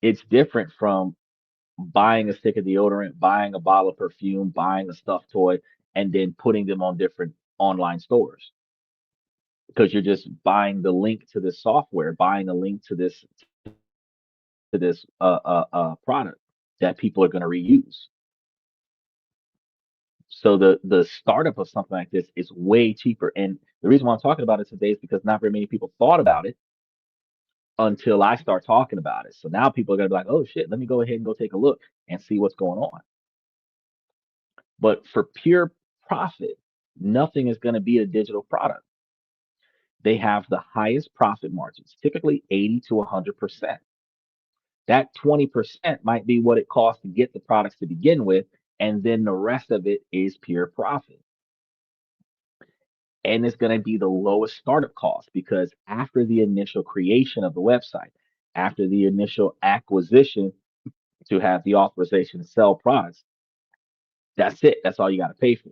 It's different from buying a stick of deodorant, buying a bottle of perfume, buying a stuffed toy, and then putting them on different online stores because you're just buying the link to this software, buying a link to this product that people are going to reuse. So the startup of something like this is way cheaper. And the reason why I'm talking about it today is because not very many people thought about it until I start talking about it. So now people are gonna be like, oh shit, let me go ahead and go take a look and see what's going on. But for pure profit, nothing is going to be a digital product. They have the highest profit margins, typically 80 to 100%. That 20% might be what it costs to get the products to begin with, and then the rest of it is pure profit. And it's going to be the lowest startup cost because after the initial creation of the website, after the initial acquisition to have the authorization to sell products, that's it. That's all you got to pay for.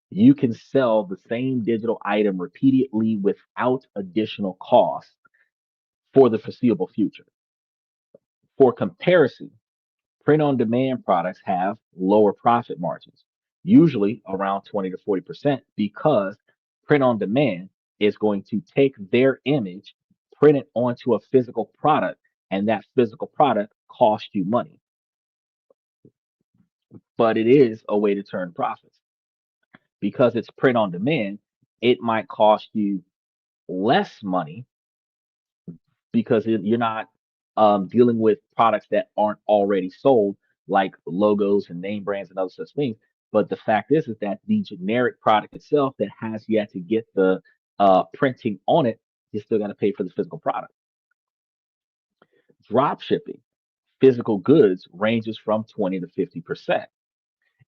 You can sell the same digital item repeatedly without additional cost for the foreseeable future. For comparison, print on demand products have lower profit margins, usually around 20 to 40%, because print on demand is going to take their image, print it onto a physical product, and that physical product costs you money. But it is a way to turn profits. Because it's print on demand, it might cost you less money because you're not dealing with products that aren't already sold, like logos and name brands and other such things. But the fact is that the generic product itself that has yet to get the printing on it, you're still going to pay for the physical product. Drop shipping, physical goods ranges from 20 to 50%.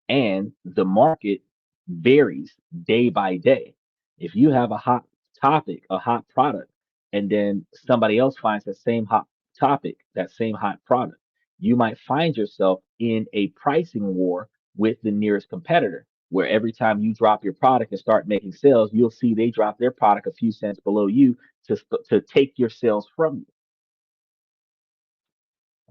And the market varies day by day. If you have a hot topic, a hot product, and then somebody else finds that same hot topic, that same hot product, you might find yourself in a pricing war with the nearest competitor, where every time you drop your product and start making sales, you'll see they drop their product a few cents below you to take your sales from you.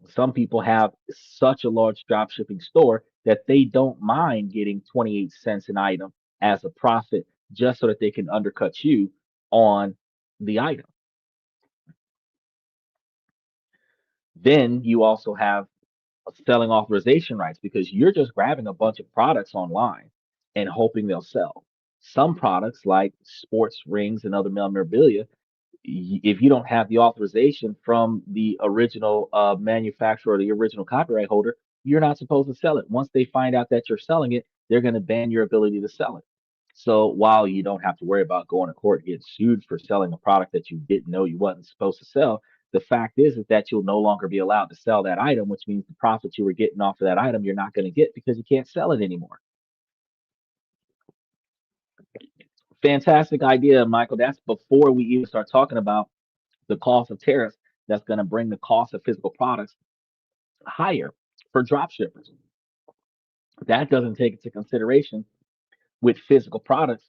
Some people have such a large drop shipping store that they don't mind getting 28 cents an item as a profit just so that they can undercut you on the item. Then you also have selling authorization rights because you're just grabbing a bunch of products online and hoping they'll sell. Some products like sports rings and other memorabilia, if you don't have the authorization from the original manufacturer or the original copyright holder, you're not supposed to sell it. Once they find out that you're selling it, they're going to ban your ability to sell it. So while you don't have to worry about going to court and getting sued for selling a product that you didn't know you wasn't supposed to sell, the fact is that you'll no longer be allowed to sell that item, which means the profit you were getting off of that item you're not going to get because you can't sell it anymore. Fantastic idea, Michael. That's before we even start talking about the cost of tariffs that's going to bring the cost of physical products higher for drop shippers. That doesn't take into consideration with physical products.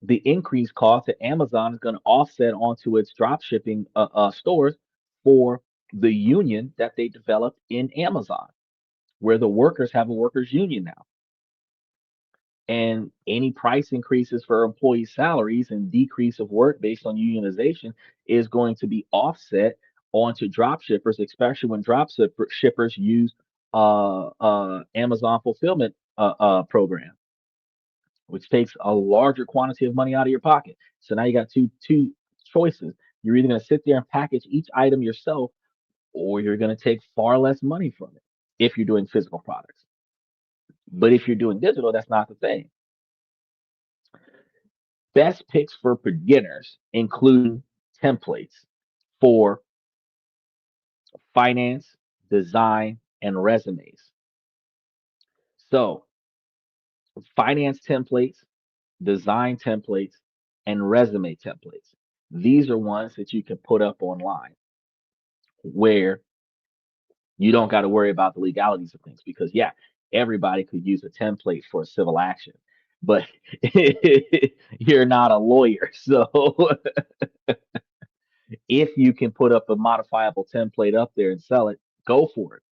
The increased cost that Amazon is going to offset onto its drop shipping stores for the union that they developed in Amazon, where the workers have a workers' union now. And any price increases for employee salaries and decrease of work based on unionization is going to be offset onto drop shippers, especially when shippers use Amazon fulfillment program, which takes a larger quantity of money out of your pocket. So now you got two choices. You're either going to sit there and package each item yourself, or you're going to take far less money from it if you're doing physical products. But if you're doing digital, that's not the thing. Best picks for beginners include templates for finance, design, and resumes. So, finance templates, design templates, and resume templates. These are ones that you can put up online where you don't got to worry about the legalities of things because, yeah, everybody could use a template for a civil action, but you're not a lawyer. So, if you can put up a modifiable template up there and sell it, go for it.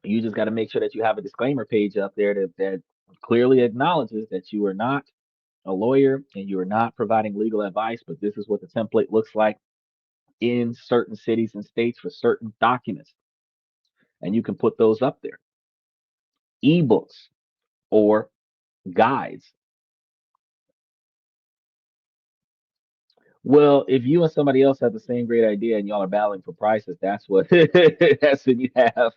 You just got to make sure that you have a disclaimer page up there that clearly acknowledges that you are not a lawyer and you are not providing legal advice, but this is what the template looks like in certain cities and states for certain documents. And you can put those up there. ebooks or guides. Well, if you and somebody else have the same great idea and y'all are battling for prices, that's what that's when you have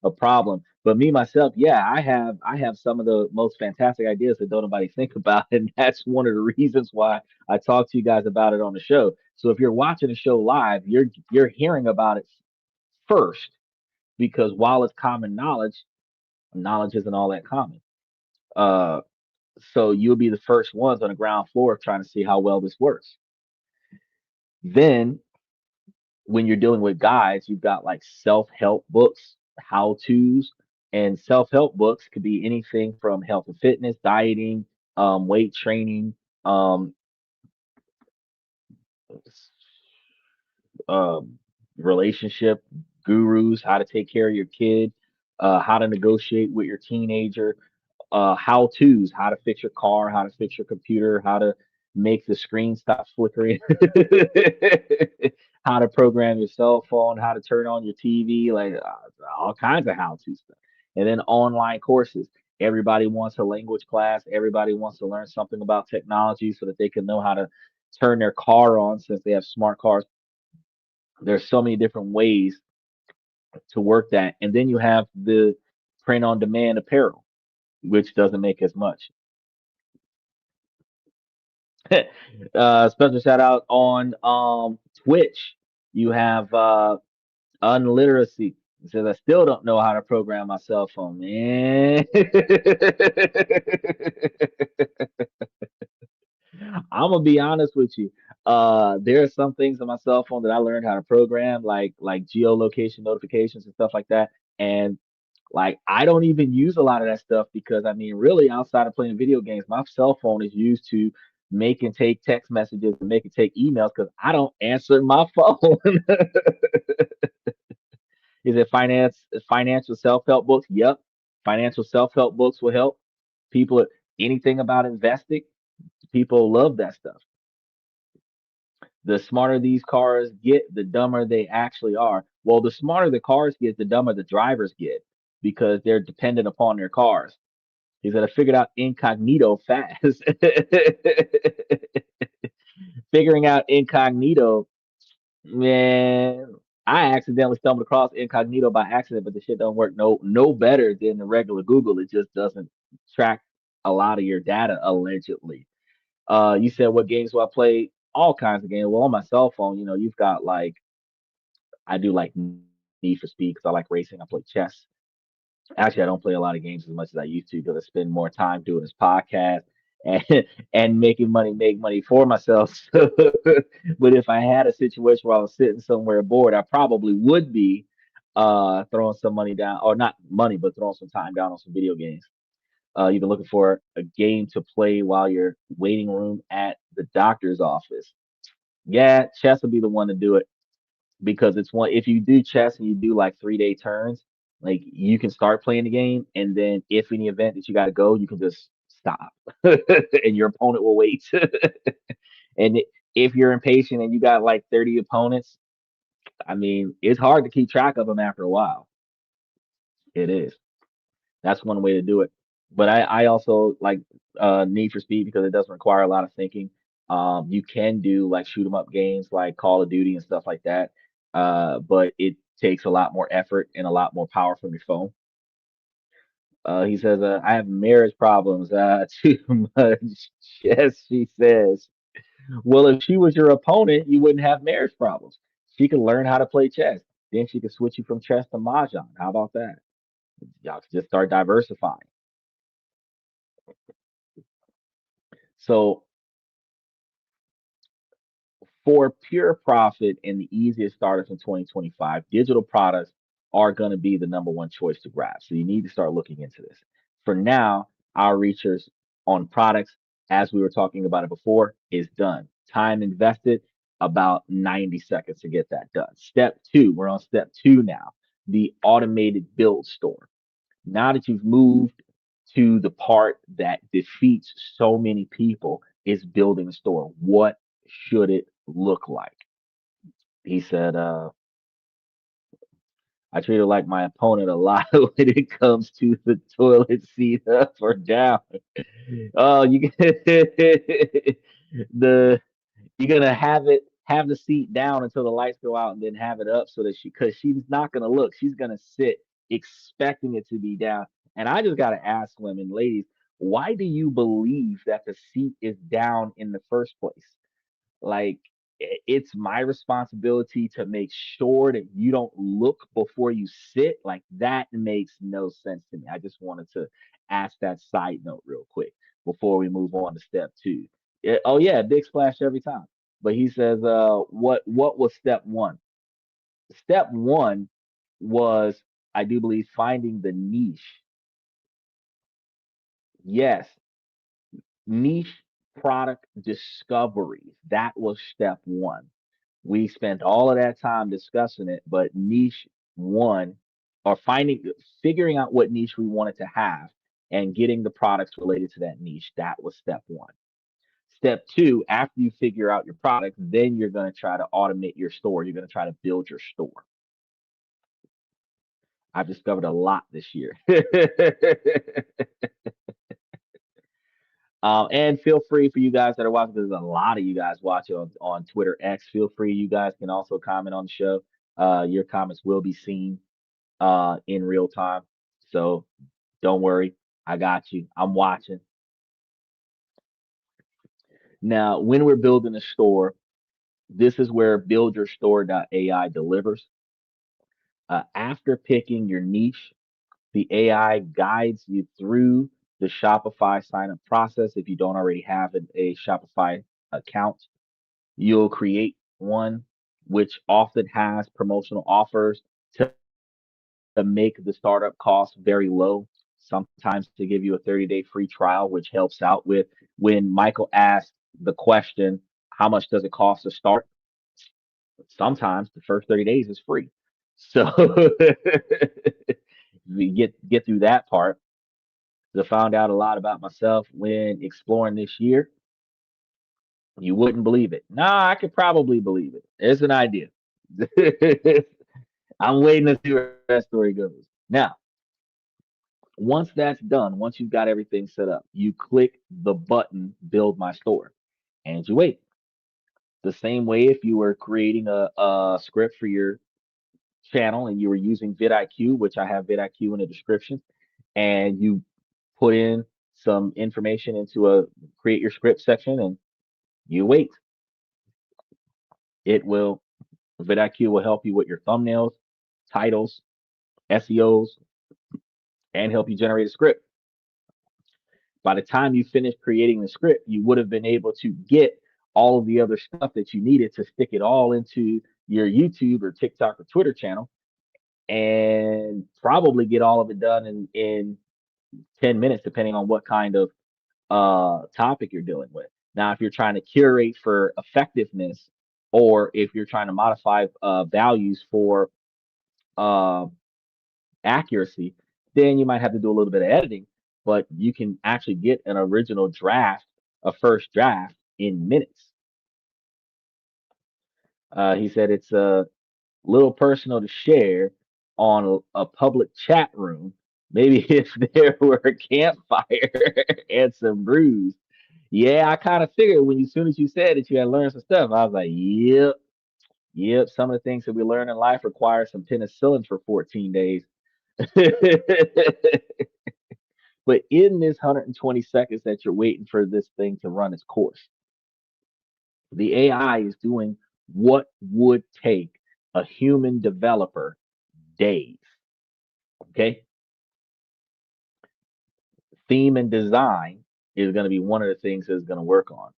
a problem. But me myself, yeah, I have some of the most fantastic ideas that don't nobody think about, and that's one of the reasons why I talk to you guys about it on the show. So if you're watching the show live, you're hearing about it first because while it's common knowledge, knowledge isn't all that common. Uh, so you'll be the first ones on the ground floor trying to see how well this works. Then when you're dealing with guides, you've got like self-help books, how-tos, and self-help books could be anything from health and fitness, dieting, weight training, um, um, relationship gurus, how to take care of your kid, how to negotiate with your teenager, how to's, how to fix your car, how to fix your computer, how to make the screen stop flickering, how to program your cell phone, how to turn on your TV, like all kinds of how to stuff. And then online courses. Everybody wants a language class. Everybody wants to learn something about technology so that they can know how to turn their car on since they have smart cars. There's so many different ways to work that. And then you have the print on demand apparel, which doesn't make as much. Special shout out on Twitch. You have unliteracy. It says I still don't know how to program my cell phone, man. I'm gonna be honest with you. There are some things on my cell phone that I learned how to program, like geolocation notifications and stuff like that. And like I don't even use a lot of that stuff because I mean, really, outside of playing video games, my cell phone is used to make and take text messages and make and take emails because I don't answer my phone. Is it financial self-help books? Yep. Financial self-help books will help. People anything about investing, people love that stuff. The smarter these cars get, the dumber they actually are. Well, the smarter the cars get, the dumber the drivers get because they're dependent upon their cars. He said, I figured out incognito fast. Figuring out incognito, man, I accidentally stumbled across incognito by accident, but the shit don't work no better than the regular Google. It just doesn't track a lot of your data allegedly. You said what games do I play? All kinds of games. Well, on my cell phone, you've got like I do like Need for Speed because I like racing. I play chess. Actually, I don't play a lot of games as much as I used to because I spend more time doing this podcast and and making money, make money for myself. But if I had a situation where I was sitting somewhere bored, I probably would be throwing some money down, or not money, but throwing some time down on some video games. You've been looking for a game to play while you're waiting room at the doctor's office. Yeah, chess would be the one to do it because it's one if you do chess and you do like 3 day turns, like you can start playing the game, and then if in the event that you got to go, you can just stop, and your opponent will wait. And if you're impatient and you got like 30 opponents, I mean, it's hard to keep track of them after a while. It is. That's one way to do it. But I also like Need for Speed because it doesn't require a lot of thinking. You can do like shoot 'em up games like Call of Duty and stuff like that. But it takes a lot more effort and a lot more power from your phone. He says, I have marriage problems, too much. Yes, she says. Well, if she was your opponent, you wouldn't have marriage problems. She could learn how to play chess. Then she could switch you from chess to mahjong. How about that? Y'all could just start diversifying. So for pure profit and the easiest starters in 2025, digital products are going to be the number one choice to grab. So you need to start looking into this. For now, our research on products, as we were talking about it before, is done. Time invested about 90 seconds to get that done. Step two, we're on step two now, the automated build store. Now that you've moved to the part that defeats so many people, is building a store. What should it look like? He said, I treat her like my opponent a lot when it comes to the toilet seat up or down. Oh, you the you're gonna have the seat down until the lights go out and then have it up so that because she's not gonna look. She's gonna sit expecting it to be down. And I just gotta ask women, ladies, why do you believe that the seat is down in the first place? Like it's my responsibility to make sure that you don't look before you sit. Like that makes no sense to me. I just wanted to ask that side note real quick before we move on to step two. Oh yeah, big splash every time. But he says, what was step one? Step one was, I do believe, finding the niche. Yes, niche product discovery. That was step one. We spent all of that time discussing it, but niche one, or figuring out what niche we wanted to have and getting the products related to that niche, that was step one. Step two, after you figure out your product, then you're going to try to automate your store. You're going to try to build your store. I've discovered a lot this year. And feel free for you guys that are watching. There's a lot of you guys watching on Twitter X. Feel free. You guys can also comment on the show. Your comments will be seen in real time. So don't worry. I got you. I'm watching. Now, when we're building a store, this is where buildyourstore.ai delivers. After picking your niche, the AI guides you through the Shopify sign up process. If you don't already have a Shopify account, you'll create one, which often has promotional offers to make the startup cost very low. Sometimes to give you a 30-day free trial, which helps out with when Michael asked the question, how much does it cost to start? Sometimes the first 30 days is free. So we get through that part. I found out a lot about myself when exploring this year. You wouldn't believe it. Nah, I could probably believe it. It's an idea. I'm waiting to see where that story goes. Now, once that's done, once you've got everything set up, you click the button build my store and you wait. The same way if you were creating a script for your channel and you were using vidIQ, which I have vidIQ in the description, and you put in some information into a create your script section and you wait. It will, vidIQ will help you with your thumbnails, titles, SEOs, and help you generate a script. By the time you finish creating the script, you would have been able to get all of the other stuff that you needed to stick it all into your YouTube or TikTok or Twitter channel and probably get all of it done in 10 minutes, depending on what kind of topic you're dealing with. Now, if you're trying to curate for effectiveness or if you're trying to modify values for uh, accuracy, then you might have to do a little bit of editing, but you can actually get an original draft, a first draft in minutes. He said it's a little personal to share on a public chat room. Maybe if there were a campfire and some brews. Yeah, I kind of figured when as soon as you said that you had learned some stuff, I was like, yep, yep. Some of the things that we learn in life require some penicillin for 14 days. But in this 120 seconds that you're waiting for this thing to run its course, the AI is doing what would take a human developer days. Okay. Theme and design is going to be one of the things that it's going to work on.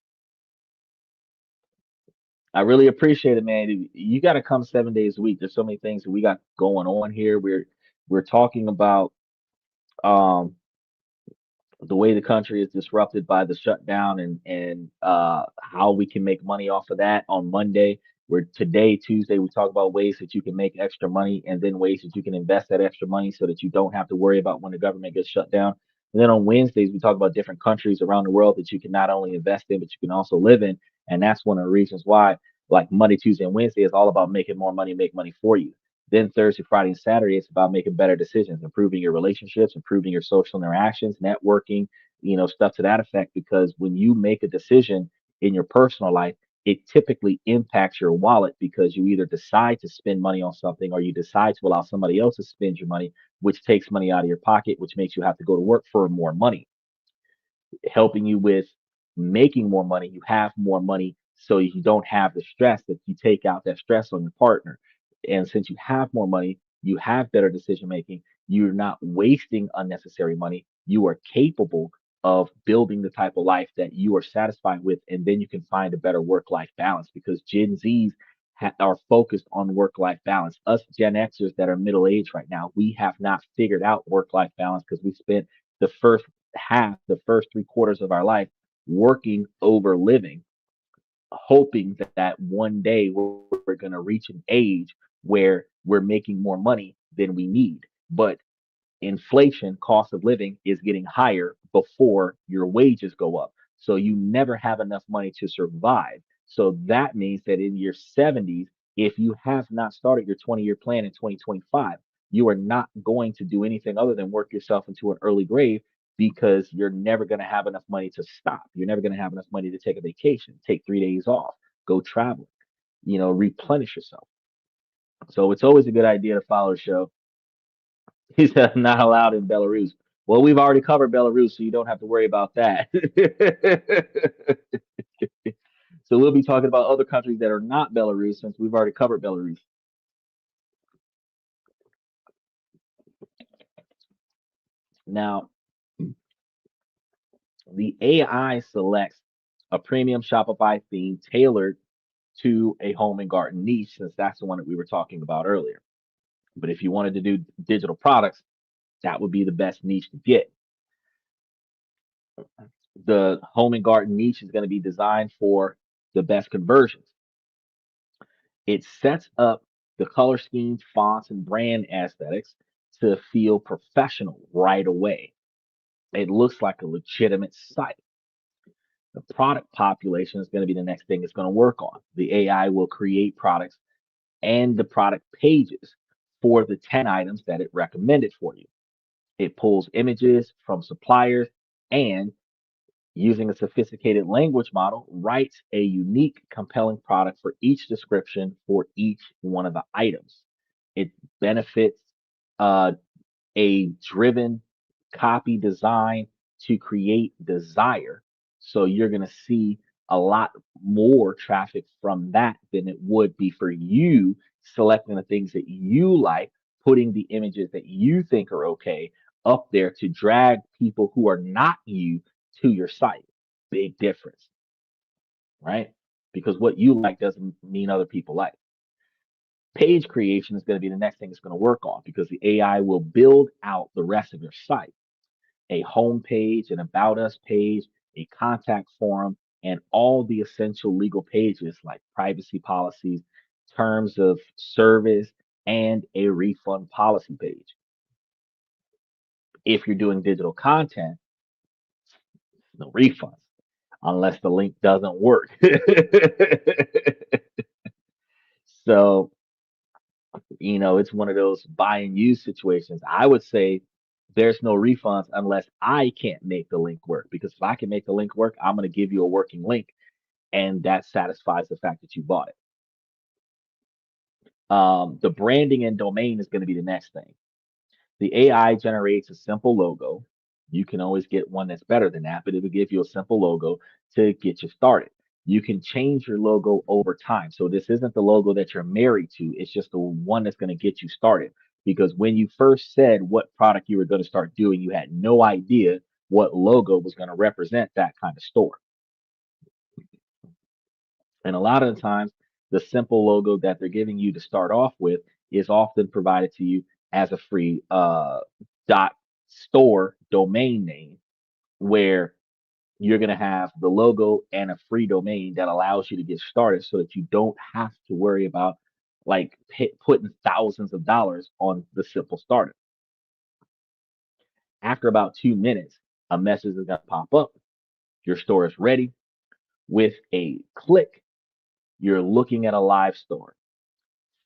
I really appreciate it, man. You got to come 7 days a week. There's so many things that we got going on here. We're talking about um the way the country is disrupted by the shutdown and how we can make money off of that on Monday. Where today, Tuesday, we talk about ways that you can make extra money and then ways that you can invest that extra money so that you don't have to worry about when the government gets shut down. And then on Wednesdays, we talk about different countries around the world that you can not only invest in, but you can also live in. And that's one of the reasons why, like Monday, Tuesday, and Wednesday is all about making more money, make money for you. Then Thursday, Friday, and Saturday, it's about making better decisions, improving your relationships, improving your social interactions, networking, stuff to that effect. Because when you make a decision in your personal life, it typically impacts your wallet because you either decide to spend money on something or you decide to allow somebody else to spend your money, which takes money out of your pocket, which makes you have to go to work for more money, helping you with making more money. You have more money so you don't have the stress that you take out that stress on your partner. And since you have more money, you have better decision making. You're not wasting unnecessary money. You are capable of building the type of life that you are satisfied with. And then you can find a better work life balance because Gen Zs are focused on work life balance. Us Gen Xers that are middle aged right now, we have not figured out work life balance because we spent the first half, the first 3 quarters of our life working over living, hoping that one day we're going to reach an age where we're making more money than we need. But inflation, cost of living is getting higher before your wages go up. So you never have enough money to survive. So that means that in your 70s, if you have not started your 20-year plan in 2025, you are not going to do anything other than work yourself into an early grave because you're never going to have enough money to stop. You're never going to have enough money to take a vacation, take 3 days off, go travel, replenish yourself. So it's always a good idea to follow the show. He said not allowed in Belarus. Well, we've already covered Belarus, so you don't have to worry about that. So we'll be talking about other countries that are not Belarus since we've already covered Belarus. Now, the AI selects a premium Shopify theme tailored to a home and garden niche, since that's the one that we were talking about earlier. But if you wanted to do digital products, that would be the best niche to get. The home and garden niche is going to be designed for the best conversions. It sets up the color schemes, fonts, and brand aesthetics to feel professional right away. It looks like a legitimate site. The product population is going to be the next thing it's going to work on. The AI will create products and the product pages for the 10 items that it recommended for you. It pulls images from suppliers and using a sophisticated language model, writes a unique, compelling product for each description for each one of the items. It benefits uh, a driven copy design to create desire. So you're going to see a lot more traffic from that than it would be for you selecting the things that you like, putting the images that you think are okay up there to drag people who are not you to your site. Big difference, right? Because what you like doesn't mean other people like. Page creation is going to be the next thing it's going to work on because the AI will build out the rest of your site, a home page, an about us page, a contact form, and all the essential legal pages like privacy policies, terms of service, and a refund policy page. If you're doing digital content, no refunds unless the link doesn't work. So, it's one of those buy and use situations. I would say there's no refunds unless I can't make the link work. Because if I can make the link work, I'm going to give you a working link, and that satisfies the fact that you bought it. The branding and domain is going to be the next thing. The AI generates a simple logo. You can always get one that's better than that, but it will give you a simple logo to get you started. You can change your logo over time. So this isn't the logo that you're married to. It's just the one that's going to get you started. Because when you first said what product you were going to start doing, you had no idea what logo was going to represent that kind of store. And a lot of the times, the simple logo that they're giving you to start off with is often provided to you as a free dot store domain name, where you're going to have the logo and a free domain that allows you to get started so that you don't have to worry about like putting thousands of dollars on the simple starter. After about 2 minutes, a message is going to pop up. Your store is ready. With a click, you're looking at a live store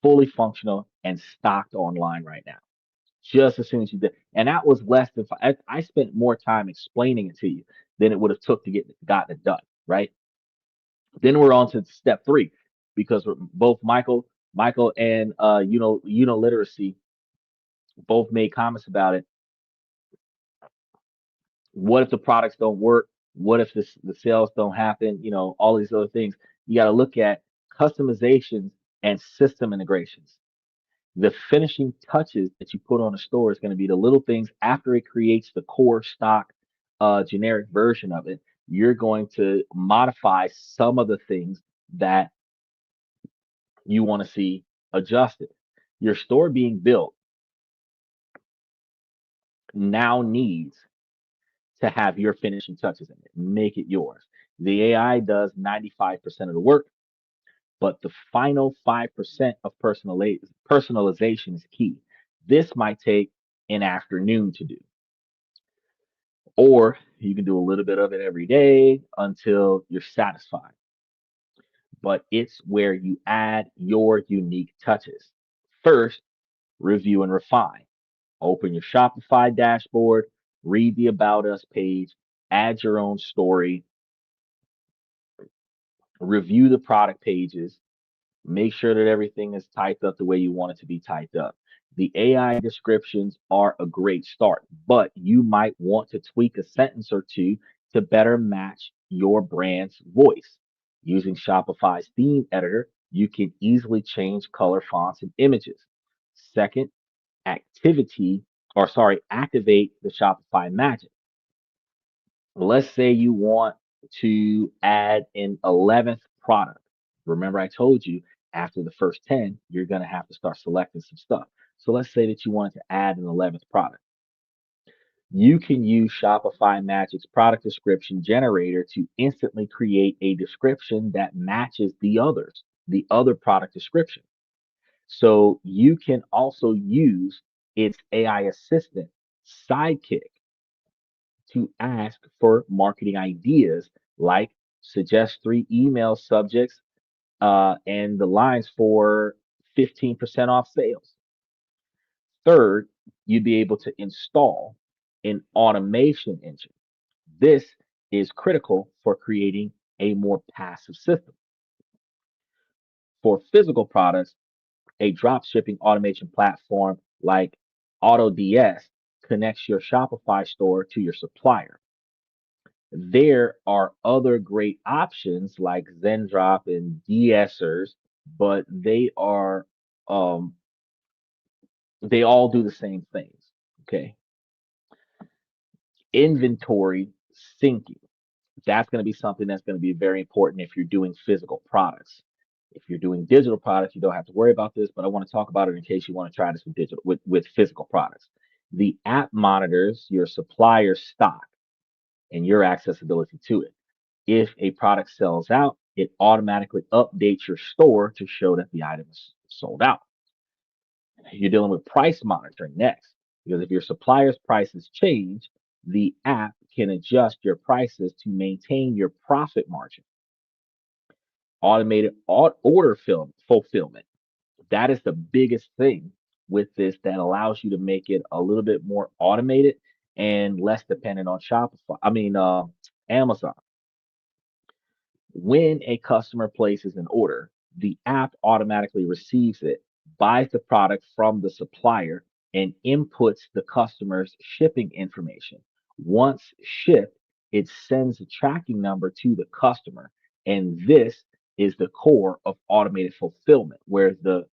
fully functional and stocked online right now. Just as soon as you did, and that was less than I spent more time explaining it to you than it would have took to get gotten it done, right? Then we're on to step three because we're both Michael and literacy both made comments about it. What if the products don't work? What if the sales don't happen? All these other things. You got to look at customizations and system integrations. The finishing touches that you put on a store is going to be the little things after it creates the core stock generic version of it. You're going to modify some of the things that you want to see adjusted. Your store being built now needs to have your finishing touches in it. Make it yours. The AI does 95% of the work, but the final 5% of personalization is key. This might take an afternoon to do, or you can do a little bit of it every day until you're satisfied. But it's where you add your unique touches. First, review and refine. Open your Shopify dashboard, read the About Us page, add your own story, review the product pages, make sure that everything is typed up the way you want it to be typed up. The AI descriptions are a great start, but you might want to tweak a sentence or two to better match your brand's voice. Using Shopify's theme editor, you can easily change color fonts and images. Second, activate the Shopify magic. Let's say you want to add an 11th product. Remember, I told you after the first 10, you're going to have to start selecting some stuff. So let's say that you wanted to add an 11th product. You can use Shopify Magic's product description generator to instantly create a description that matches the other product description. So you can also use its AI assistant, Sidekick, to ask for marketing ideas like suggest 3 email subjects and the lines for 15% off sales. Third, you'd be able to install an automation engine. This is critical for creating a more passive system. For physical products, a drop shipping automation platform like AutoDS connects your Shopify store to your supplier. There are other great options like Zendrop and DSers, but um, they all do the same things. Okay. Inventory syncing. That's going to be something that's going to be very important if you're doing physical products. If you're doing digital products, you don't have to worry about this, but I want to talk about it in case you want to try this with digital with physical products. The app monitors your supplier stock and your accessibility to it. If a product sells out, it automatically updates your store to show that the item is sold out. You're dealing with price monitoring next, because if your supplier's prices change, the app can adjust your prices to maintain your profit margin. Automated order fulfillment. That is the biggest thing with this that allows you to make it a little bit more automated and less dependent on Amazon. When a customer places an order, the app automatically receives it, buys the product from the supplier, and inputs the customer's shipping information. Once shipped, it sends a tracking number to the customer. And this is the core of automated fulfillment, where the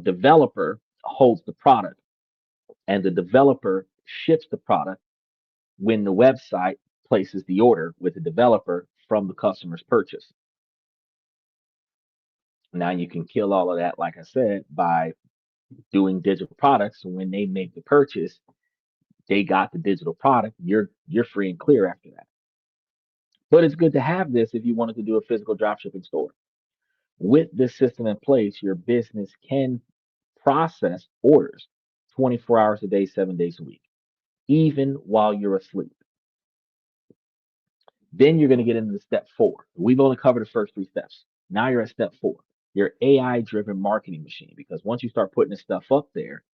developer holds the product and the developer ships the product when the website places the order with the developer from the customer's purchase. Now you can kill all of that, like I said, by doing digital products. So when they make the purchase, they got the digital product. You're free and clear after that. But it's good to have this if you wanted to do a physical dropshipping store. With this system in place, your business can process orders 24 hours a day, 7 days a week, even while you're asleep. Then you're going to get into step four. We've only covered the first three steps. Now you're at step four. your AI driven marketing machine. Because once you start putting this stuff up there,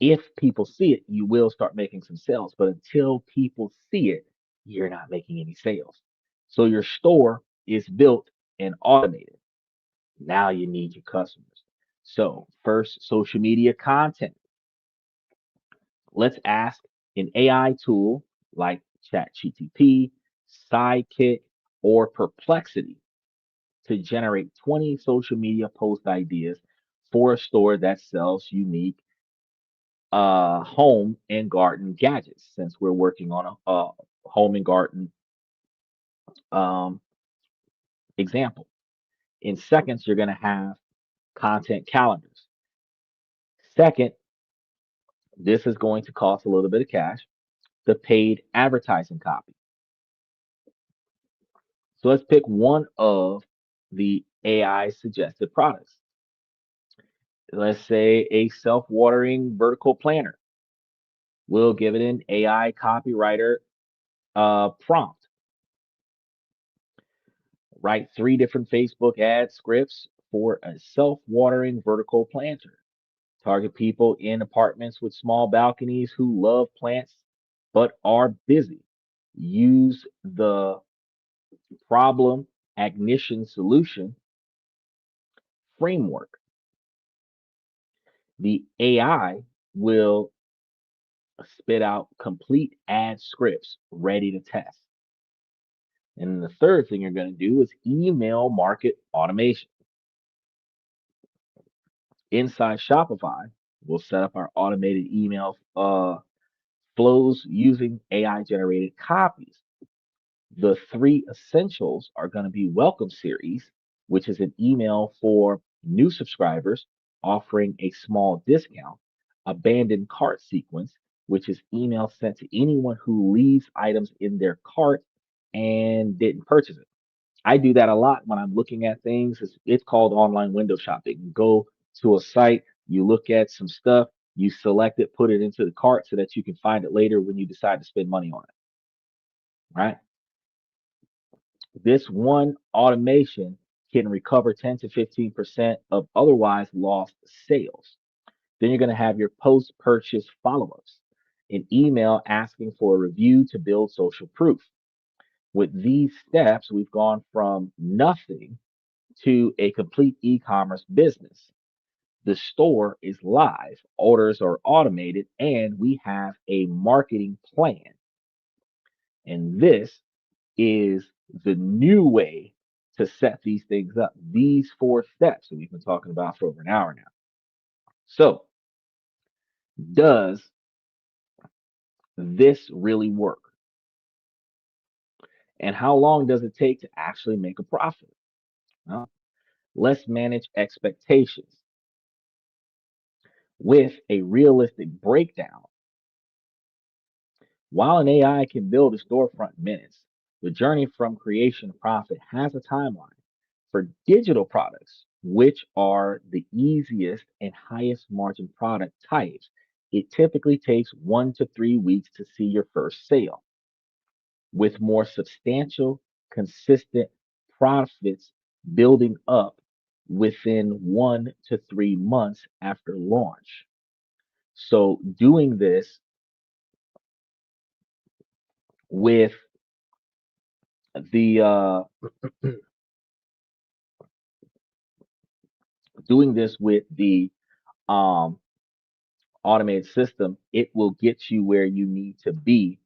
if people see it, you will start making some sales. But until people see it, you're not making any sales. So your store is built and automated. Now you need your customers. So, first, social media content. Let's ask an AI tool like ChatGTP, Sidekick, or Perplexity to generate 20 social media post ideas for a store that sells unique home and garden gadgets, since we're working on a home and garden um, example. In seconds, you're going to have content calendars. Second, this is going to cost a little bit of cash, the paid advertising copy. So let's pick one of the AI suggested products. Let's say a self-watering vertical planter. We'll give it an AI copywriter prompt. Write 3 different Facebook ad scripts for a self-watering vertical planter. Target people in apartments with small balconies who love plants but are busy. Use the problem ignition solution framework. The AI will spit out complete ad scripts ready to test. And then the third thing you're going to do is email market automation. Inside Shopify, we'll set up our automated email flows using AI generated copies. The 3 essentials are going to be Welcome Series, which is an email for new subscribers offering a small discount. Abandoned cart sequence, which is email sent to anyone who leaves items in their cart and didn't purchase it. I do that a lot when I'm looking at things. It's called online window shopping. You go to a site, you look at some stuff, you select it, put it into the cart so that you can find it later when you decide to spend money on it, right? This one automation can recover 10 to 15% of otherwise lost sales. Then you're going to have your post purchase follow ups, an email asking for a review to build social proof. With these steps, we've gone from nothing to a complete e commerce business. The store is live, orders are automated, and we have a marketing plan. And this is the new way to set these things up. These 4 steps that we've been talking about for over an hour now. So, does this really work? And how long does it take to actually make a profit? Well, let's manage expectations with a realistic breakdown. While an AI can build a storefront in minutes, the journey from creation to profit has a timeline. For digital products, which are the easiest and highest margin product types, it typically takes 1 to 3 weeks to see your first sale. With more substantial, consistent profits building up within 1 to 3 months after launch. So, with the doing this with the um, automated system, it will get you where you need to be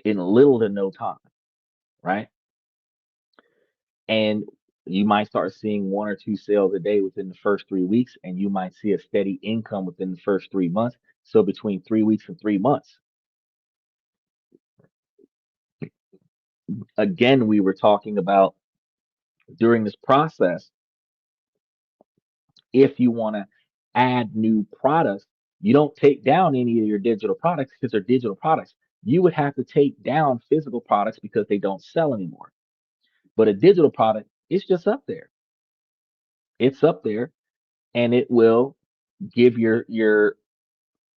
in little to no time, right? And you might start seeing 1 or 2 sales a day within the first 3 weeks, and you might see a steady income within the first 3 months. So between 3 weeks and 3 months, again, we were talking about during this process, if you want to add new products, you don't take down any of your digital products because they're digital products. You would have to take down physical products because they don't sell anymore. But a digital product, it's just up there. It's up there and it will give your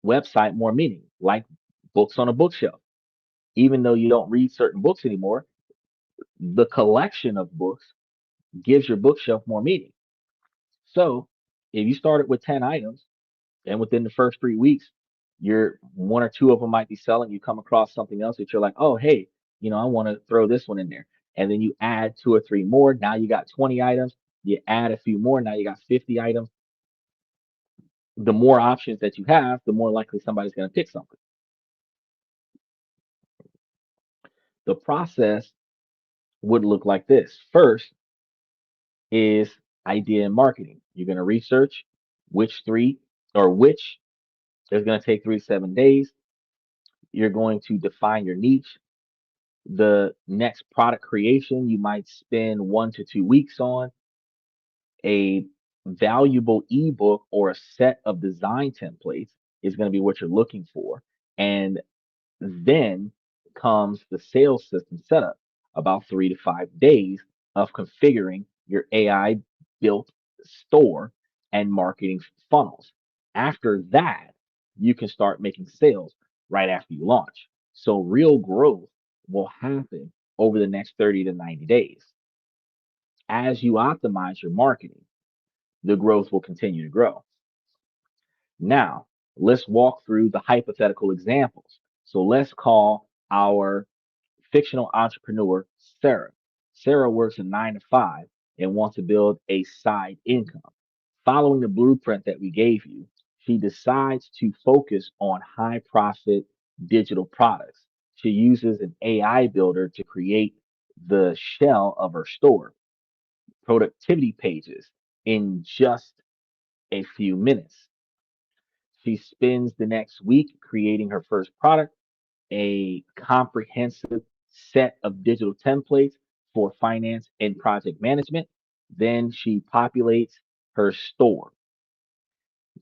website more meaning, like books on a bookshelf. Even though you don't read certain books anymore, the collection of books gives your bookshelf more meaning. So if you started with 10 items and within the first 3 weeks, you're one or two of them might be selling, you come across something else that you're like, oh, hey, I want to throw this one in there. And then you add two or three more. Now you got 20 items. You add a few more. Now you got 50 items. The more options that you have, the more likely somebody's going to pick something. The process would look like this. First is idea and marketing. You're going to research which is going to take 3 to 7 days. You're going to define your niche. The next product creation, you might spend 1 to 2 weeks on a valuable ebook or a set of design templates is going to be what you're looking for. And then comes the sales system setup, about 3 to 5 days of configuring your AI built store and marketing funnels. After that, you can start making sales right after you launch. So real growth will happen over the next 30 to 90 days. As you optimize your marketing, the growth will continue to grow. Now, let's walk through the hypothetical examples. So let's call our fictional entrepreneur Sarah. Sarah works a 9 to 5 and wants to build a side income. Following the blueprint that we gave you, she decides to focus on high profit digital products. She uses an AI builder to create the shell of her store, productivity pages in just a few minutes. She spends the next week creating her first product, a comprehensive set of digital templates for finance and project management. Then she populates her store.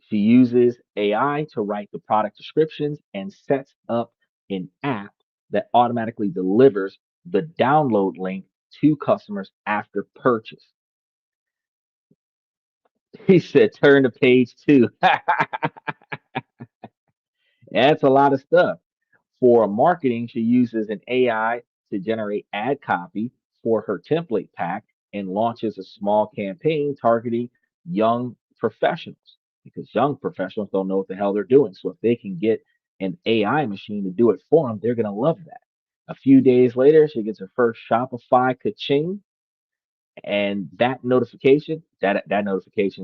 She uses AI to write the product descriptions and sets up an app that automatically delivers the download link to customers after purchase. He said, turn to page 2. That's a lot of stuff. For marketing, she uses an AI to generate ad copy for her template pack and launches a small campaign targeting young professionals because young professionals don't know what the hell they're doing. So if they can get an AI machine to do it for them, they're going to love that. A few days later, she gets her first Shopify ka-ching, and that notification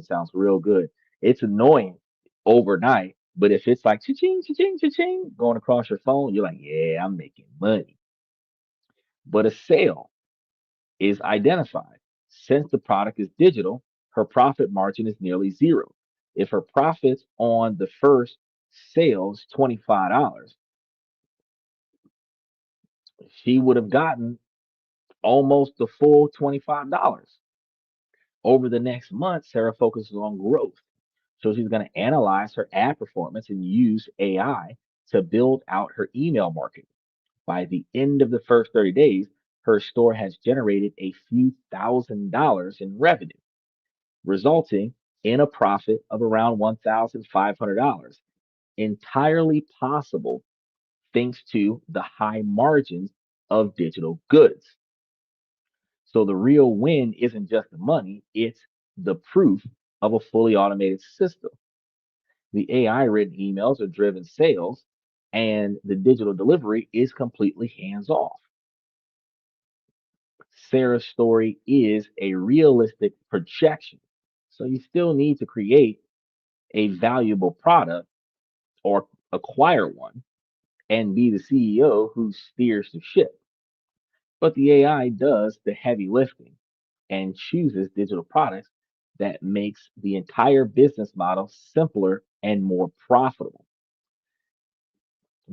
sounds real good. It's annoying overnight, but if it's like cha-ching, cha-ching, cha-ching going across your phone, you're like, yeah, I'm making money. But a sale is identified. Since the product is digital, her profit margin is nearly zero. If her profits on the first sales $25, she would have gotten almost the full $25. Over the next month, Sarah focuses on growth. So she's going to analyze her ad performance and use AI to build out her email marketing. By the end of the first 30 days, her store has generated a few $1,000s in revenue, resulting in a profit of around $1,500. Entirely possible thanks to the high margins of digital goods. So the real win isn't just the money, it's the proof of a fully automated system. The AI written emails are driven sales, and the digital delivery is completely hands off. Sarah's story is a realistic projection. So you still need to create a valuable product or acquire one and be the CEO who steers the ship. But the AI does the heavy lifting and chooses digital products that makes the entire business model simpler and more profitable.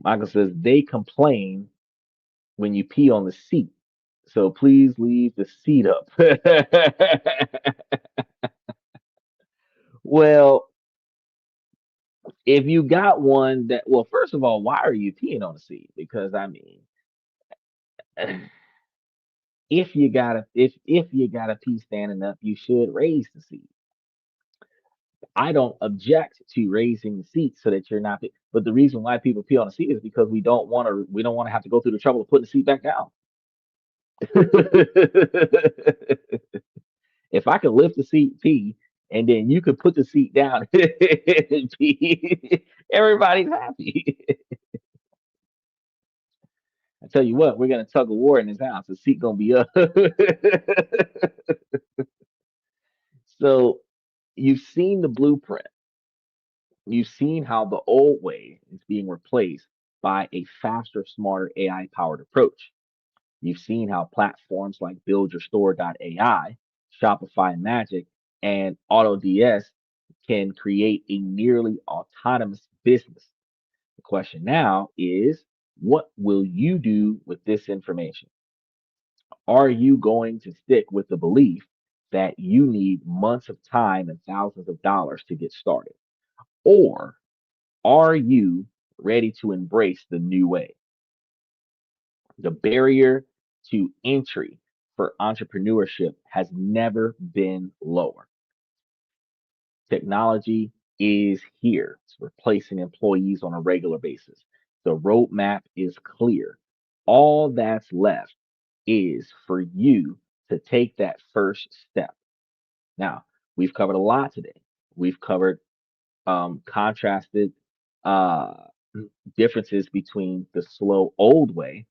Michael says they complain when you pee on the seat. So please leave the seat up. Well, if you got one that, well, first of all, why are you peeing on the seat? Because I mean, if you gotta pee standing up, you should raise the seat. I don't object to raising the seat so that you're not. But the reason why people pee on the seat is because we don't want to have to go through the trouble of putting the seat back down. If I could lift the seat, pee, and then you could put the seat down and everybody's happy. I tell you what, we're gonna tug of war in this house. The seat gonna be up. So you've seen the blueprint. You've seen how the old way is being replaced by a faster, smarter AI powered approach. You've seen how platforms like BuildYourStore.ai, Shopify Magic, and AutoDS can create a nearly autonomous business. The question now is, what will you do with this information? Are you going to stick with the belief that you need months of time and thousands of dollars to get started? Or are you ready to embrace the new way? The barrier to entry for entrepreneurship has never been lower. Technology is here. It's replacing employees on a regular basis. The roadmap is clear. All that's left is for you to take that first step. Now, we've covered a lot today. We've covered contrasted uh, differences between the slow old way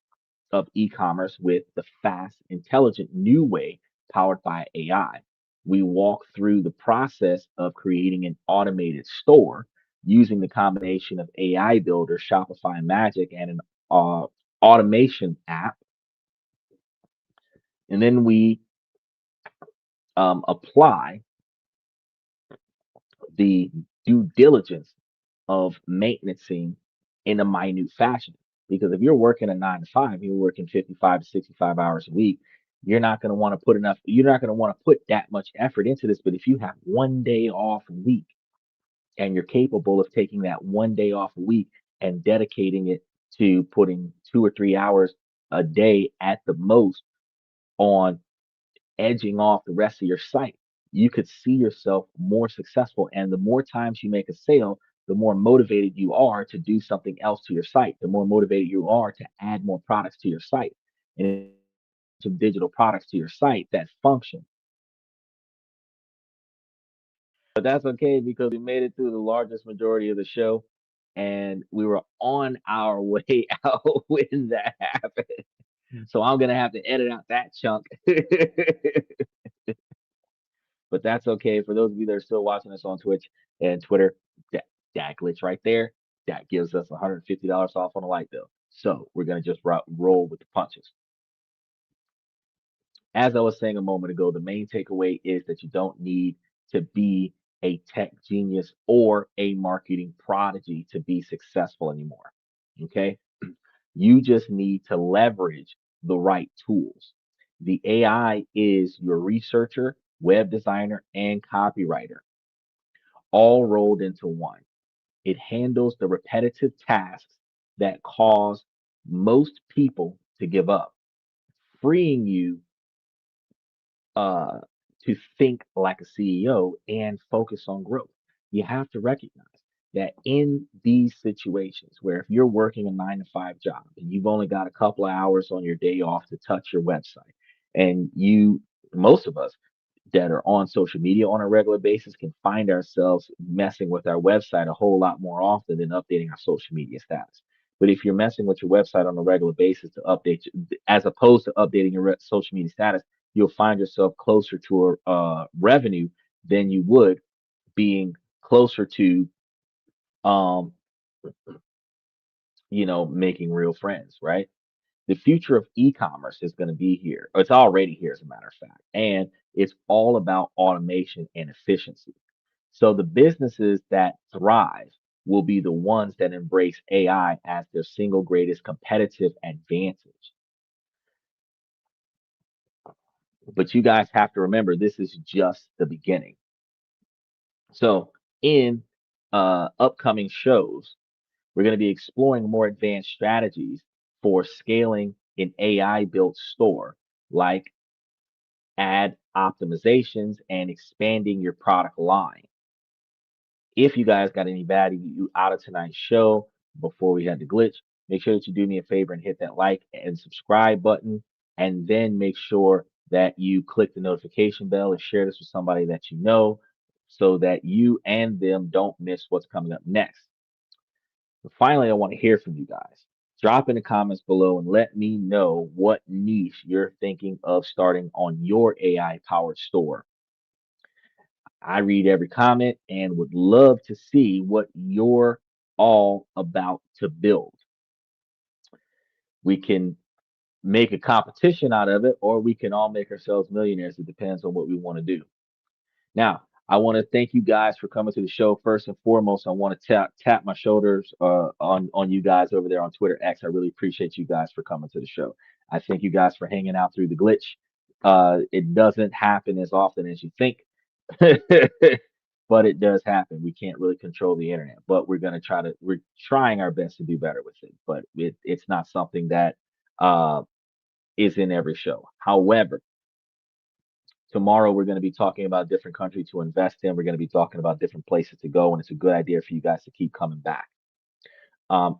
of e-commerce with the fast, intelligent new way powered by AI. We walk through the process of creating an automated store using the combination of AI Builder, Shopify Magic, and an automation app. And then we apply the due diligence of maintaining in a minute fashion. Because if you're working a 9 to 5, you're working 55 to 65 hours a week, you're not going to want to put that much effort into this. But if you have one day off a week and you're capable of taking that one day off a week and dedicating it to putting 2 or 3 hours a day at the most on edging off the rest of your site, you could see yourself more successful. And the more times you make a sale, the more motivated you are to do something else to your site, the more motivated you are to add more products to your site and some digital products to your site that function. But that's okay because we made it through the largest majority of the show and we were on our way out when that happened. So I'm going to have to edit out that chunk. But that's okay. For those of you that are still watching us on Twitch and Twitter, that glitch right there, that gives us $150 off on a light bill. So we're gonna just roll with the punches. As I was saying a moment ago, the main takeaway is that you don't need to be a tech genius or a marketing prodigy to be successful anymore. Okay, you just need to leverage the right tools. The AI is your researcher, web designer, and copywriter all rolled into one. It handles the repetitive tasks that cause most people to give up, freeing you uh, to think like a CEO and focus on growth. You have to recognize that in these situations where if you're working a 9 to 5 job and you've only got a couple of hours on your day off to touch your website, and most of us that are on social media on a regular basis can find ourselves messing with our website a whole lot more often than updating our social media status. But if you're messing with your website on a regular basis to update, as opposed to updating your social media status, you'll find yourself closer to a revenue than you would being closer to, um, making real friends, right? The future of e-commerce is going to be here. It's already here, as a matter of fact, and it's all about automation and efficiency. So the businesses that thrive will be the ones that embrace AI as their single greatest competitive advantage. But you guys have to remember, this is just the beginning. So in upcoming shows, we're going to be exploring more advanced strategies for scaling an AI built store, like ad optimizations and expanding your product line. If you guys got any value out of tonight's show before we had the glitch, make sure that you do me a favor and hit that like and subscribe button. And then make sure that you click the notification bell and share this with somebody that you know. so that you and them don't miss what's coming up next. But finally, I want to hear from you guys. Drop in the comments below and let me know what niche you're thinking of starting on your AI powered store. I read every comment and would love to see what you're all about to build. We can make a competition out of it, or we can all make ourselves millionaires. It depends on what we want to do. Now, I want to thank you guys for coming to the show. First and foremost, I want to tap my shoulders on you guys over there on Twitter X. I really appreciate you guys for coming to the show. I thank you guys for hanging out through the glitch. It doesn't happen as often as you think, but it does happen. We can't really control the internet, but we're trying our best to do better with it. But it's not something that uh, is in every show. However, tomorrow we're going to be talking about different countries to invest in. We're going to be talking about different places to go, and it's a good idea for you guys to keep coming back.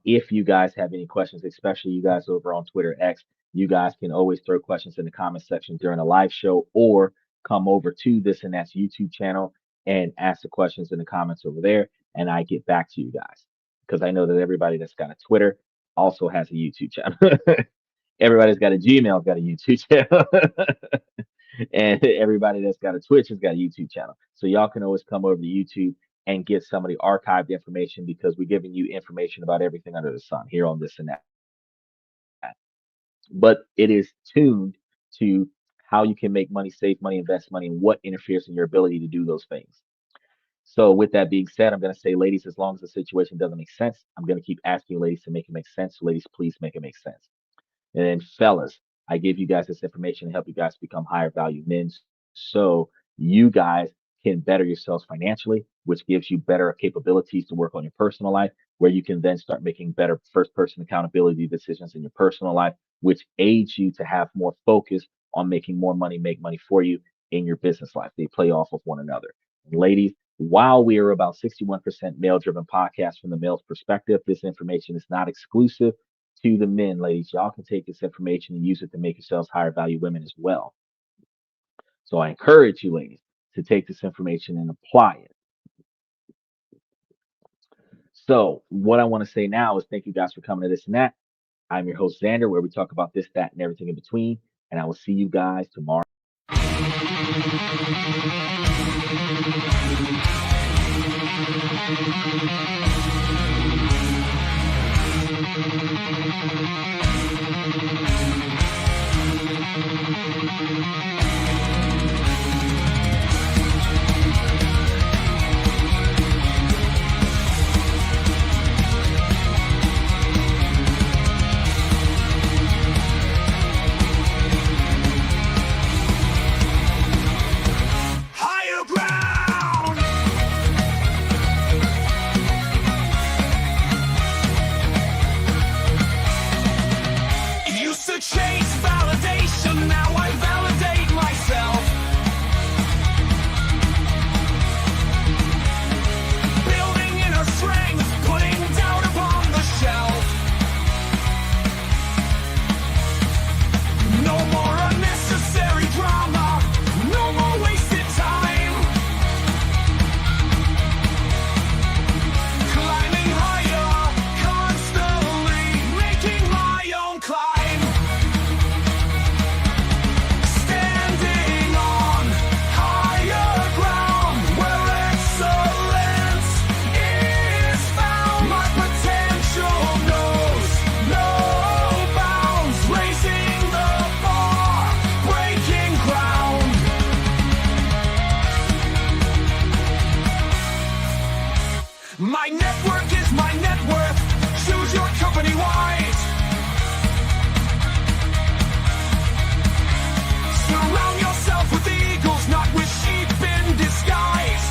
If you guys have any questions, especially you guys over on Twitter X, you guys can always throw questions in the comment section during a live show, or come over to This and That's YouTube channel and ask the questions in the comments over there, and I get back to you guys, because I know that everybody that's got a Twitter also has a YouTube channel. Everybody's got a Gmail, got a YouTube channel. And everybody that's got a Twitch has got a YouTube channel. So y'all can always come over to YouTube and get some of the archived information, because we're giving you information about everything under the sun here on This and That. But it is tuned to how you can make money, save money, invest money, and what interferes in your ability to do those things. So with that being said, I'm going to say, ladies, as long as the situation doesn't make sense, I'm going to keep asking you ladies to make it make sense. So ladies, please make it make sense. And then fellas, I give you guys this information to help you guys become higher value men, so you guys can better yourselves financially, which gives you better capabilities to work on your personal life, where you can then start making better first person accountability decisions in your personal life, which aids you to have more focus on making more money, make money for you in your business life. They play off of one another. And ladies, while we are about 61% male driven podcast from the male's perspective, this information is not exclusive to the men. Ladies, y'all can take this information and use it to make yourselves higher value women as well. So I encourage you, ladies, to take this information and apply it. So what I want to say now is thank you guys for coming to This and That. I'm your host, Xander, where we talk about this, that, and everything in between. And I will see you guys tomorrow. My network is my net worth. Choose your company wise. Surround yourself with eagles, not with sheep in disguise.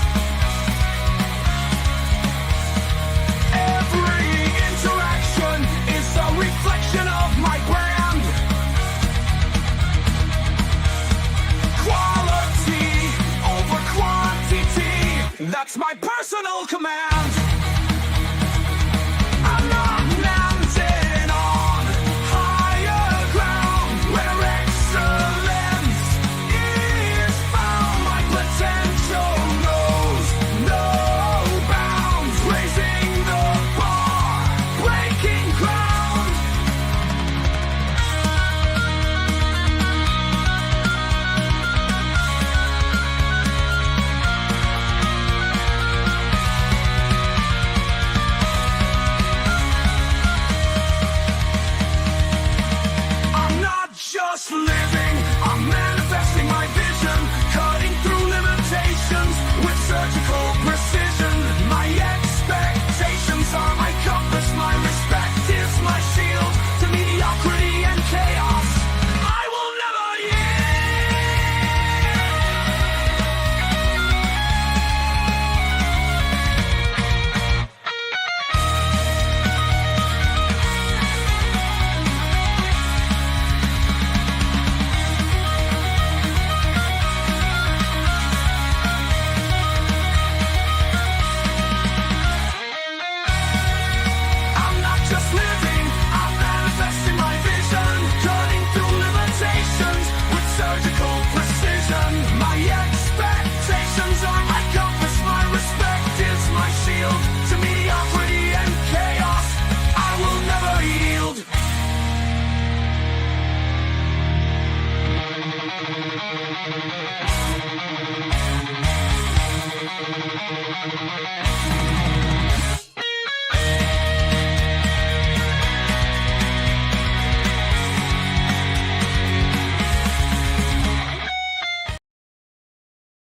Every interaction is a reflection of my brand. Quality over quantity, that's my personal command. Potential knows